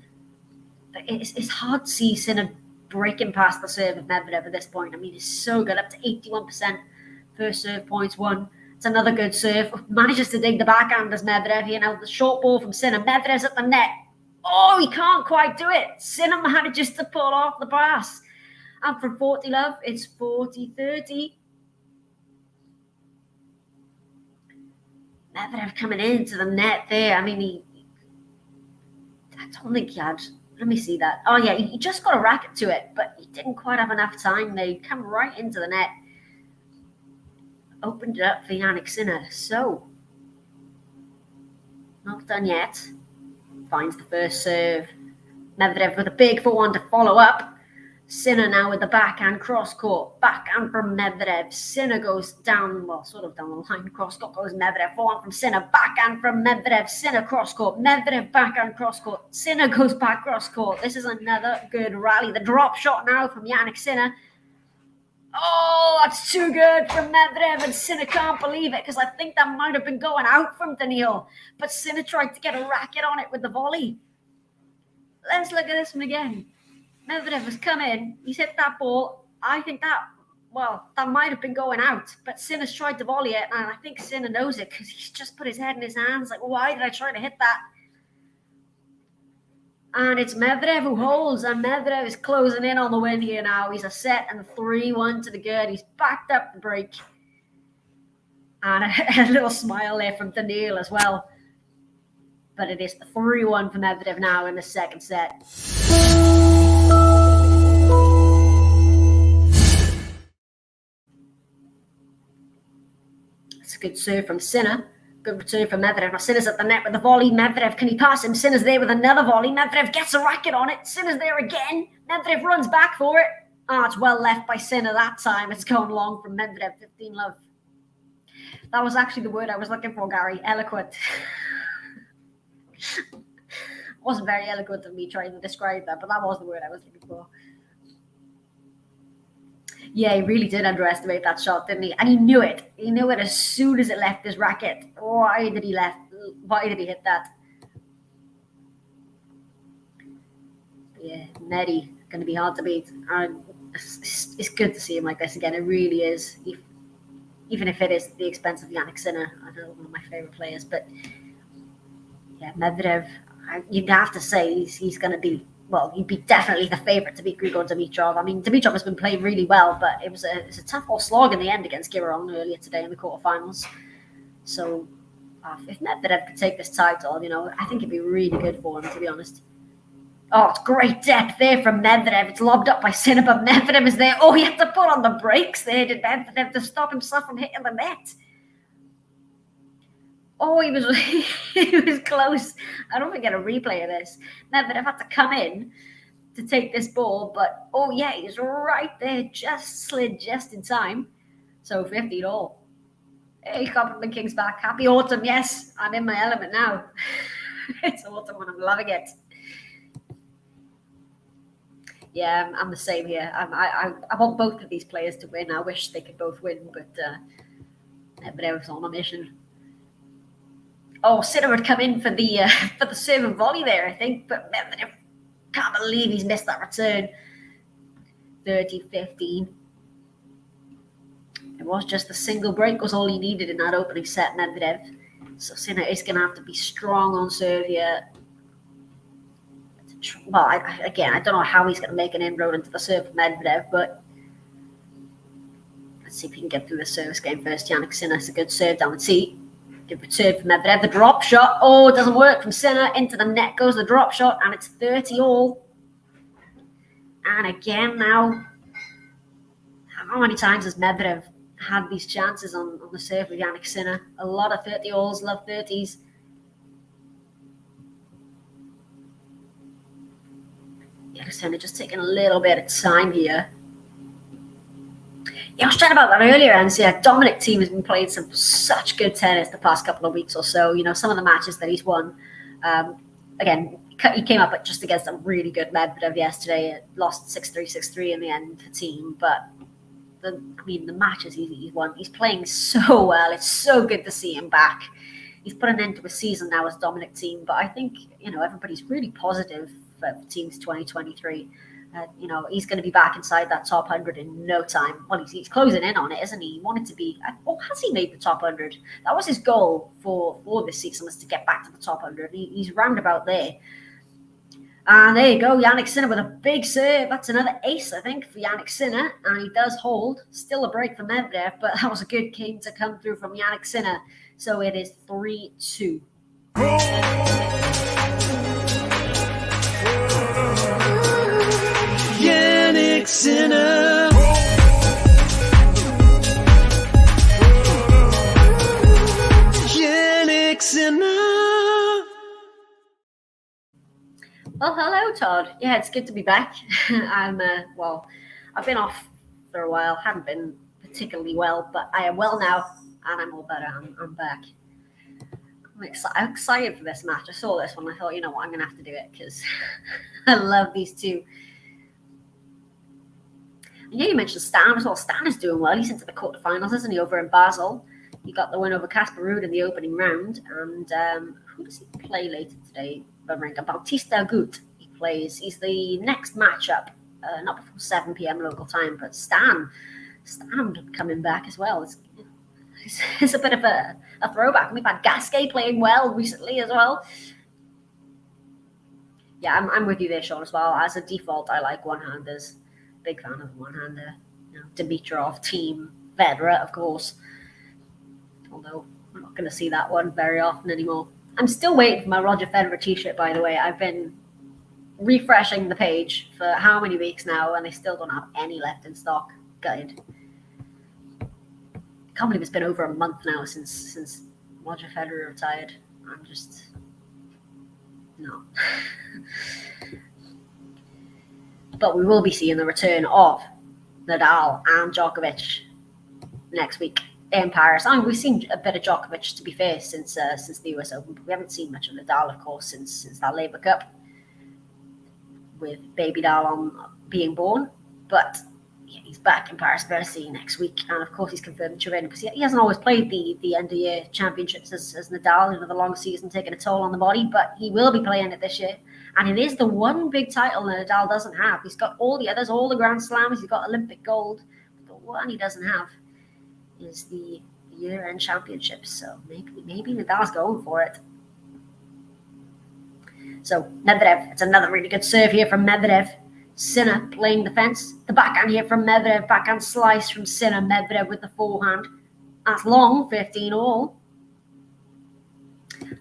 But it's hard to see Sinner breaking past the serve of Medvedev at this point. I mean, he's so good, up to 81% first serve points won. It's another good serve. Manages to dig the backhand as Medvedev here. Now the short ball from Sinner. Medvedev's at the net. Oh, he can't quite do it. Sinner manages to pull off the pass. And from 40-love, it's 40-30. Medvedev coming into the net there. I mean, I don't think he had. Let me see that. Oh, yeah, he just got a racket to it, but he didn't quite have enough time. They come right into the net. Opened it up for Jannik Sinner. So, not done yet. Finds the first serve. Medvedev with a big forehand to follow up. Sinner now with the backhand cross-court. Backhand from Medvedev. Sinner goes down, sort of down the line. Cross-court goes Medvedev. Forehand from Sinner. Backhand from Medvedev. Sinner cross-court. Medvedev backhand cross-court. Sinner goes back cross-court. This is another good rally. The drop shot now from Jannik Sinner. Oh, that's too good from Medvedev, and Sinner can't believe it because I think that might have been going out from Daniil. But Sinner tried to get a racket on it with the volley. Let's look at this one again. Medvedev has come in. He's hit that ball. I think that might have been going out. But Sinner's tried to volley it, and I think Sinner knows it because he's just put his head in his hands. Like, why did I try to hit that? And it's Medvedev who holds, and Medvedev is closing in on the win here now. He's a set and 3-1 to the good. He's backed up the break. And a little smile there from Daniil as well. But it is 3-1 for Medvedev now in the second set. It's a good serve from Sinner. Good return from Medvedev. Now Sinner's at the net with the volley. Medvedev, can he pass him? Sinner's there with another volley. Medvedev gets a racket on it. Sinner's there again. Medvedev runs back for it. It's well left by Sinner that time. It's going long from Medvedev. 15-love. That was actually the word I was looking for, Gary. Eloquent. Wasn't very eloquent of me trying to describe that, but that was the word I was looking for. Yeah, he really did underestimate that shot, didn't he? And he knew it. He knew it as soon as it left his racket. Why did he hit that? Yeah, Medi, going to be hard to beat. It's good to see him like this again. It really is. Even if it is the expense of Jannik Sinner. I know, one of my favorite players, but Yeah, Medvedev, you'd have to say he's going to be, well, he'd be definitely the favourite to beat Grigor Dimitrov. I mean, Dimitrov has been playing really well, but it's a tough old slog in the end against Giron earlier today in the quarterfinals. So if Medvedev could take this title, I think it'd be really good for him, to be honest. Oh, it's great depth there from Medvedev. It's lobbed up by Sinner, but Medvedev is there. Oh, he had to put on the brakes there, did Medvedev, to stop himself from hitting the net. Oh, he was close. I don't think I get a replay of this. Medvedev had to come in to take this ball, but oh yeah, he's right there, just slid just in time. So 50 all. Hey, Compliment King's back. Happy autumn, yes. I'm in my element now. It's autumn and I'm loving it. Yeah, I'm the same here. I want both of these players to win. I wish they could both win, but Medvedev's on a mission. Oh, Sinner would come in for the serve and volley there, I think, but Medvedev, can't believe he's missed that return. 30-15. It was just a single break was all he needed in that opening set, Medvedev. So Sinner is going to have to be strong on serve here. Well, I don't know how he's going to make an inroad into the serve for Medvedev, but let's see if he can get through the service game first. Jannik Sinner's a good serve down the tee. Good return from Medvedev. The drop shot. Oh, it doesn't work from Sinner. Into the net goes the drop shot, and it's 30 all. And again now, how many times has Medvedev had these chances on the serve with Jannik Sinner? A lot of 30 alls, love 30s. Jannik Sinner just taking a little bit of time here. Yeah, I was chatting about that earlier, and Dominic Thiem has been playing some such good tennis the past couple of weeks or so. Some of the matches that he's won. Again, he came up just against a really good Medvedev yesterday. It lost 6-3, 6-3 in the end for Thiem. But, the matches he's won, he's playing so well. It's so good to see him back. He's put an end to a season now as Dominic Thiem. But I think, everybody's really positive for Thiem's 2023. He's going to be back inside that top 100 in no time. Well, he's closing in on it, isn't he? He wanted to be... has he made the top 100? That was his goal for this season, was to get back to the top 100. He's roundabout there. And there you go, Jannik Sinner with a big serve. That's another ace, I think, for Jannik Sinner. And he does hold. Still a break for Medvedev, but that was a good game to come through from Jannik Sinner. So it is 3-2. Jannik Sinner. Jannik Sinner. Well, hello, Todd. Yeah, it's good to be back. I've been off for a while. Haven't been particularly well, but I am well now, and I'm all better. I'm back. I'm excited for this match. I saw this one. I thought, I'm going to have to do it because I love these two. Yeah, you mentioned Stan as well. Stan is doing well. He's into the quarterfinals, isn't he, over in Basel? He got the win over Casper Ruud in the opening round. And who does he play later today? Bautista Agut. He plays. He's the next matchup, not before 7 p.m. local time, but Stan coming back as well. It's a bit of a throwback. We've had Gasquet playing well recently as well. Yeah, I'm with you there, Sean, as well. As a default, I like one-handers. Big fan of one-hander. Dimitrov, Thiem, Federer, of course. Although I'm not going to see that one very often anymore. I'm still waiting for my Roger Federer t-shirt, by the way. I've been refreshing the page for how many weeks now, and they still don't have any left in stock. Gutted. I can't believe it's been over a month now since Roger Federer retired. I'm just... no. But we will be seeing the return of Nadal and Djokovic next week in Paris. We've seen a bit of Djokovic, to be fair, since the US Open, but we haven't seen much of Nadal, of course, since that Labour Cup with baby Nadal being born. But yeah, he's back in Paris-Bercy next week, and of course he's confirmed Turin because he hasn't always played the end-of-year championships as Nadal, the long season taking a toll on the body, but he will be playing it this year. And it is the one big title that Nadal doesn't have. He's got all the others, all the Grand Slams. He's got Olympic gold. But the one he doesn't have is the year-end championships. So maybe Nadal's going for it. So Medvedev, it's another really good serve here from Medvedev. Sinner playing defense. The backhand here from Medvedev. Backhand slice from Sinner. Medvedev with the forehand. That's long, 15 all.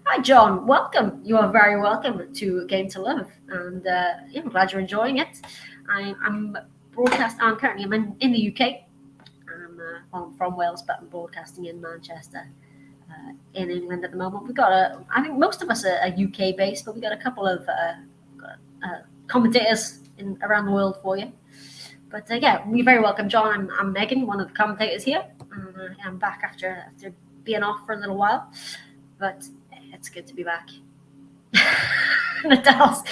Hi, John. Welcome. You are very welcome to Game to Love. And I'm glad you're enjoying it. I'm in the UK. I'm from Wales, but I'm broadcasting in Manchester, in England at the moment. I think most of us are UK based, but we got a couple of commentators around the world for you. But you're very welcome, John. I'm Megan, one of the commentators here. I'm back after being off for a little while, but it's good to be back. Nadal's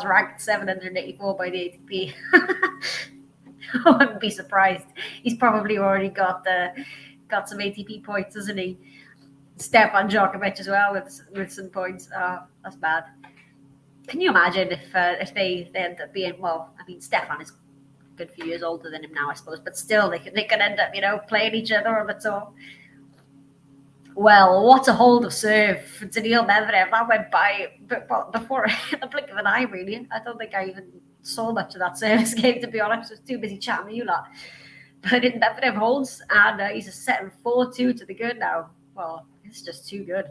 ranked 784 by the ATP. I wouldn't be surprised. He's probably already got some ATP points, hasn't he? Stefan Djokovic as well with some points. That's bad. Can you imagine if they end up being, well, I mean, Stefan is a good few years older than him now, I suppose, but still they could end up, playing each other on the tour. Well, what a hold of serve for Daniil Medvedev. That went by before the blink of an eye, really. I don't think I even saw much of that service game, to be honest. I was too busy chatting with you lot. But Medvedev holds, and he's setting 4-2 to the good now. Well, it's just too good.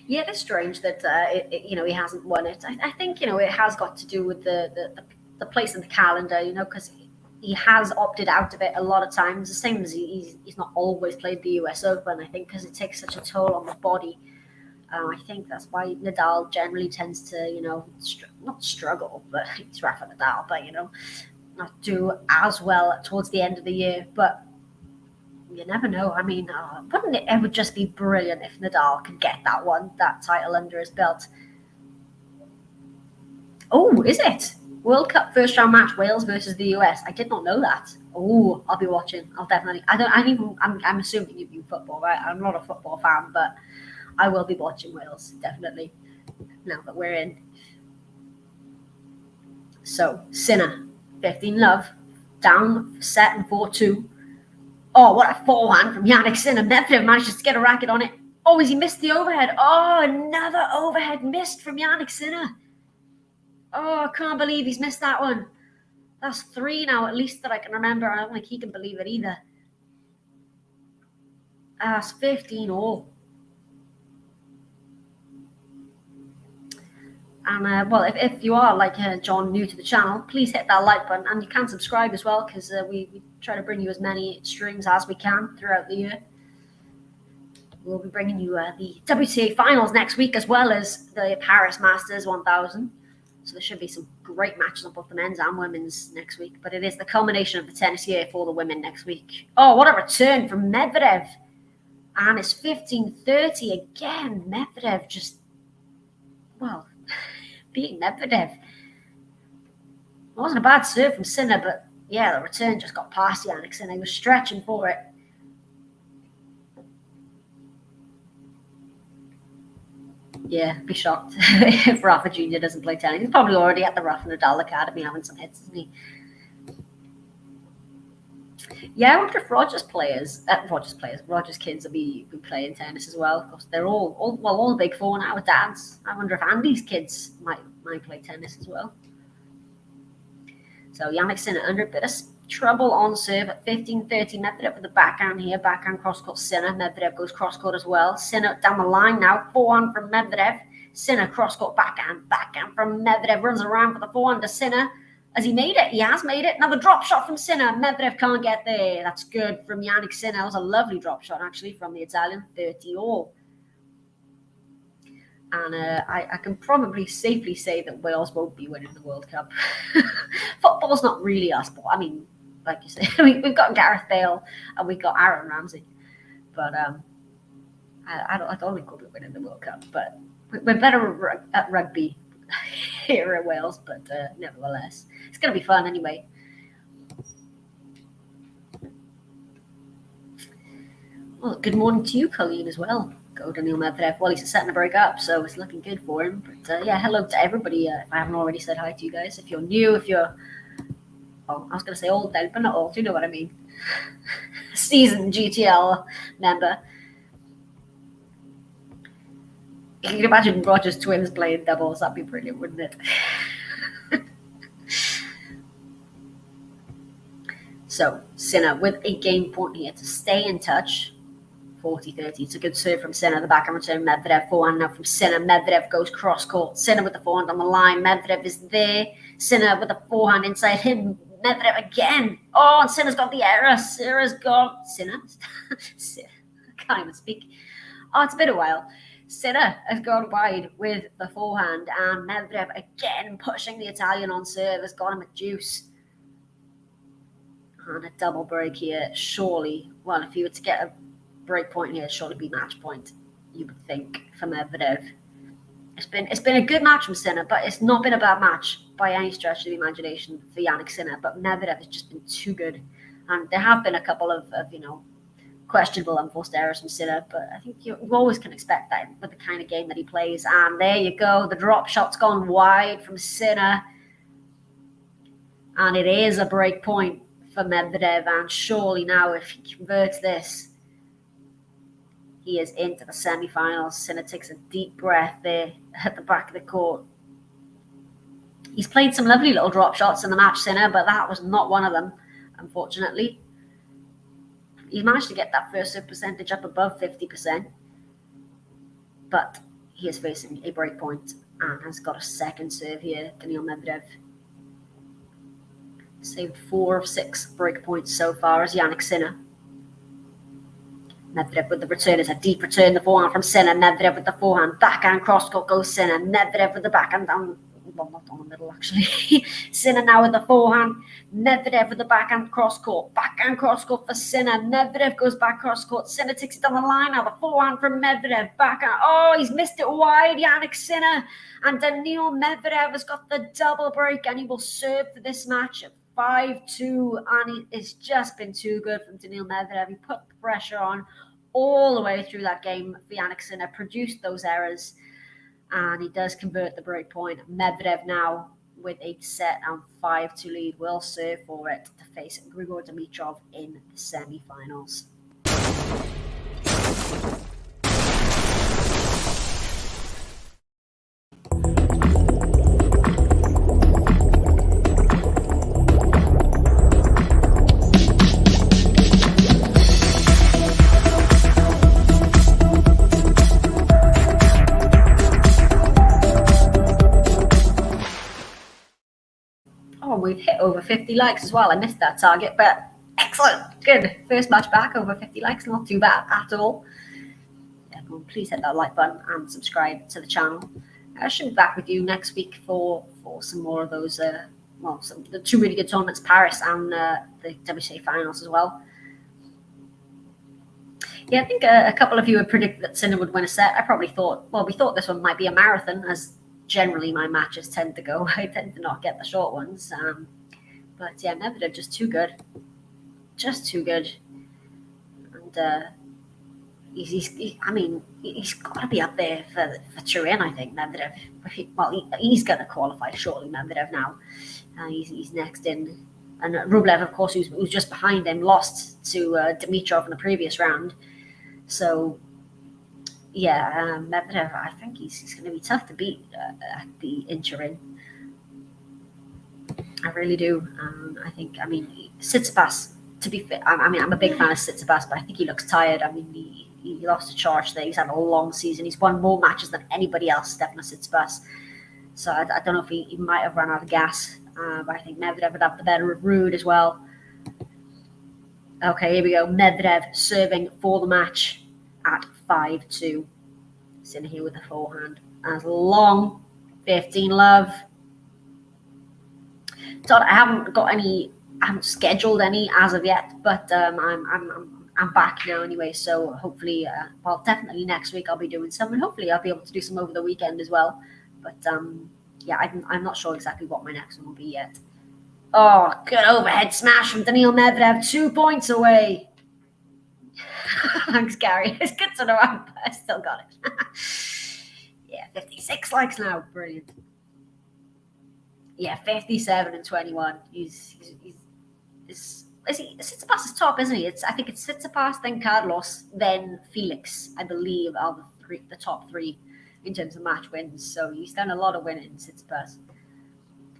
Yeah, it's strange that he hasn't won it. I think it has got to do with the place in the calendar, because he has opted out of it a lot of times. The same as he's not always played the US Open. I think because it takes such a toll on the body. I think that's why Nadal generally tends to not struggle, but he's Rafa Nadal, but not do as well towards the end of the year, but. You never know. I mean, it would just be brilliant if Nadal could get that title under his belt. Oh, is it? World Cup first round match, Wales versus the US. I did not know that. Oh, I'll be watching. I'll definitely. I'm assuming you view football, right? I'm not a football fan, but I will be watching Wales, definitely, now that we're in. So, Sinner, 15 love, down, set and 4-2. Oh, what a forehand from Jannik Sinner. Medvedev manages to get a racket on it. Oh, has he missed the overhead? Oh, another overhead missed from Jannik Sinner. Oh, I can't believe he's missed that one. That's 3 now, at least, that I can remember. I don't think he can believe it either. That's 15 all. And, if you are, John, new to the channel, please hit that like button. And you can subscribe as well, because we try to bring you as many streams as we can throughout the year. We'll be bringing you the WTA finals next week, as well as the Paris Masters 1000. So there should be some great matches on both the men's and women's next week. But it is the culmination of the tennis year for the women next week. Oh, what a return from Medvedev. And it's 15-30 again. Medvedev just, beating Medvedev. It wasn't a bad serve from Sinner, but the return just got past Jannik Sinner. He was stretching for it. Yeah, be shocked if Rafa Jr. doesn't play tennis. He's probably already at the Rafa Nadal Academy having some hits, isn't he? Yeah, I wonder if Rogers kids will be playing tennis as well. Of course, they're all the big four now with dads. I wonder if Andy's kids might play tennis as well. So Jannik Sinner under a bit of trouble on serve at 15-30. Medvedev with the backhand here. Backhand cross-court Sinner. Medvedev goes cross-court as well. Sinner down the line now. Forehand from Medvedev. Sinner cross-court backhand. Backhand from Medvedev. Runs around for the forehand to Sinner. Has he made it? He has made it. Now the drop shot from Sinner. Medvedev can't get there. That's good from Jannik Sinner. That was a lovely drop shot, actually, from the Italian. 30 all. And I can probably safely say that Wales won't be winning the World Cup. Football's not really our sport. I mean, like you say, we've got Gareth Bale and we've got Aaron Ramsey. But I don't think we'll be winning the World Cup. But we're better at rugby here in Wales. But nevertheless, it's going to be fun anyway. Well, good morning to you, Colleen, as well. Go Daniil MEDVEDEV. Well, he's setting a break up, so it's looking good for him. But hello to everybody. If I haven't already said hi to you guys, if you're new, I was going to say old then, but not old. You know what I mean. Seasoned GTL member. You can imagine Rogers twins playing doubles. That'd be brilliant, wouldn't it? So, Sinner with a game point here to stay in touch. 40-30. It's a good serve from Sinner. The backhand return. Medvedev forehand now from Sinner. Medvedev goes cross court. Sinner with the forehand on the line. Medvedev is there. Sinner with the forehand inside him. Medvedev again. Oh, and Sinner's got the error. Sinner's gone. Sinner? I can't even speak. Oh, it's been a while. Sinner has gone wide with the forehand, and Medvedev again pushing the Italian on serve has got him a juice. And a double break here, surely. Well, if you were to get a break point here, surely be match point, you would think, for Medvedev. It's been a good match from Sinner, but it's not been a bad match by any stretch of the imagination for Jannik Sinner. But Medvedev has just been too good, and there have been a couple of questionable unforced errors from Sinner, but I think you always can expect that with the kind of game that he plays. And there you go, the drop shot's gone wide from Sinner, and it is a break point for Medvedev. And surely now, if he converts this, he is into the semi-finals. Sinner takes a deep breath there at the back of the court. He's played some lovely little drop shots in the match, Sinner, but that was not one of them, unfortunately. He managed to get that first serve percentage up above 50%, but he is facing a break point and has got a second serve here, Daniil MEDVEDEV. Saved 4 of 6 break points so far as Jannik Sinner. Medvedev with the return. It's a deep return. The forehand from Sinner. Medvedev with the forehand. Backhand cross court goes Sinner. Medvedev with the backhand down. Well, not down the middle, actually. Sinner now with the forehand. Medvedev with the backhand cross court. Backhand cross court for Sinner. Medvedev goes back cross court. Sinner takes it down the line now. The forehand from Medvedev. Backhand. Oh, he's missed it wide. Jannik Sinner. And Daniil MEDVEDEV has got the double break, and he will serve for this match at 5-2. And it's just been too good from Daniil MEDVEDEV. He put the pressure on all the way through that game for Jannik Sinner, produced those errors, and he does convert the break point. Medvedev now with a set and 5-2 lead will serve for it to face Grigor Dimitrov in the semi-finals. We've hit over 50 likes as well. I missed that target, but excellent. Good. First match back, over 50 likes. Not too bad at all. Everyone, please hit that like button and subscribe to the channel. I should be back with you next week for some more of those, the 2 really good tournaments, Paris and the WTA finals as well. Yeah, I think a couple of you had predicted that Sinner would win a set. I probably thought, we thought this one might be a marathon, as generally my matches tend to go. I tend to not get the short ones. But yeah, Medvedev just too good. Just too good. And he's got to be up there for Turin, I think, Medvedev. He's going to qualify shortly, Medvedev now. He's next in. And Rublev, of course, who's just behind him, lost to Dimitrov in the previous round. So yeah, Medvedev, I think he's going to be tough to beat in Turin. I really do. Tsitsipas, to be fair, I'm a big fan of Tsitsipas, but I think he looks tired. He lost to charge there. He's had a long season. He's won more matches than anybody else, Stefanos Tsitsipas. So I don't know if he might have run out of gas. But I think Medvedev would have the better of Ruud as well. Okay, here we go. Medvedev serving for the match at 5-2. Sitting here with the forehand. As long, 15 love. Todd, I haven't scheduled any as of yet, but I'm back now anyway. So hopefully, definitely next week I'll be doing some, and hopefully I'll be able to do some over the weekend as well. But yeah, I'm not sure exactly what my next one will be yet. Oh, good overhead smash from Daniil MEDVEDEV, 2 points away. Thanks, Gary. It's good to know I still got it. Yeah, 56 likes now. Brilliant. Yeah, 57 and 21. He's Tsitsipas is top, isn't he? I think it's Tsitsipas, then Carlos, then Felix, I believe, are the top three in terms of match wins. So he's done a lot of winning, Tsitsipas.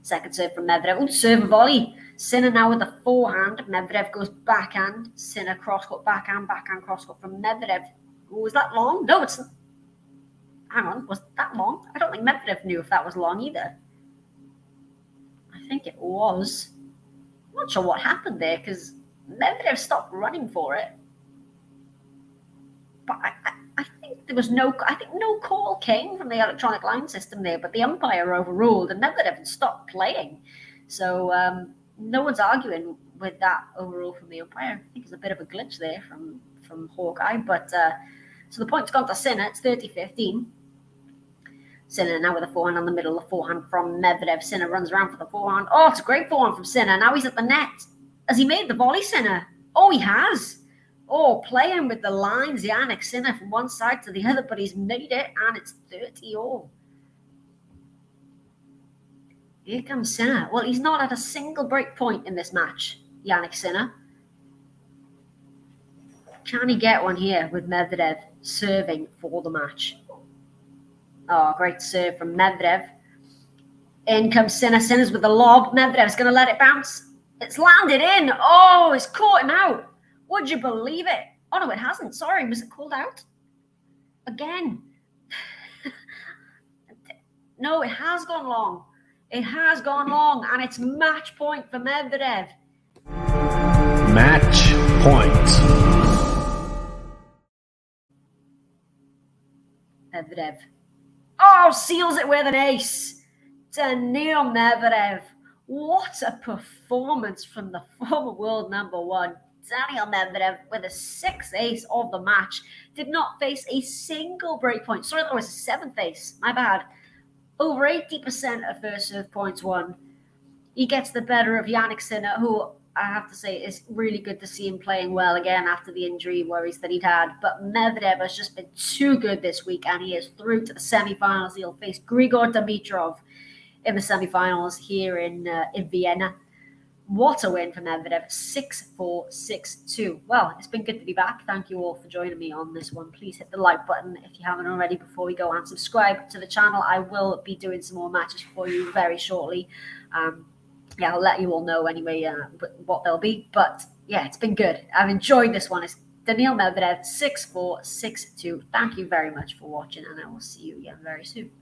Second serve from Medvedev. Ooh, serve and volley. Sinner now with the forehand. Medvedev goes backhand. Sinner crosscourt, backhand, crosscourt from Medvedev. Ooh, was that long? No, it's... Hang on, was that long? I don't think Medvedev knew if that was long either. I think it was. I'm not sure what happened there because Medvedev stopped running for it. But I think there was no call came from the electronic line system there, but the umpire overruled and Medvedev stopped playing. So no one's arguing with that overrule from the umpire. I think it's a bit of a glitch there from Hawkeye. But so the point's gone to Sinner. It's 30-15. Sinner now with a forehand on the middle, the forehand from Medvedev. Sinner runs around for the forehand. Oh, it's a great forehand from Sinner. Now he's at the net. Has he made the volley, Sinner? Oh, he has. Oh, playing with the lines, Jannik Sinner from one side to the other, but he's made it, and it's 30-all. Here comes Sinner. Well, he's not at a single break point in this match, Jannik Sinner. Can he get one here with Medvedev serving for the match? Oh, great serve from Medvedev. In comes Sinner. Sinner's with the lob. Medvedev's going to let it bounce. It's landed in. Oh, it's caught him out. Would you believe it? Oh, no, it hasn't. Sorry, was it called out? Again. No, it has gone long. It has gone long, and it's match point for Medvedev. Match point. Medvedev. Oh, seals it with an ace. Daniil Medvedev. What a performance from the former world number one. Daniil Medvedev with a sixth ace of the match. Did not face a single breakpoint. Sorry, that was a seventh ace. My bad. Over 80% of first serve points won. He gets the better of Jannik Sinner, who I have to say is really good to see him playing well again after the injury worries that he'd had. But Medvedev has just been too good this week, and he is through to the semifinals. He'll face Grigor Dimitrov in the semifinals here in Vienna. What a win for Medvedev, 6-4, 6-2. Well, it's been good to be back. Thank you all for joining me on this one. Please hit the like button if you haven't already before we go, and subscribe to the channel. I will be doing some more matches for you very shortly. Yeah, I'll let you all know anyway what they'll be. But yeah, it's been good. I've enjoyed this one. It's Daniil Medvedev, 6-4, 6-2. Thank you very much for watching, and I will see you again very soon.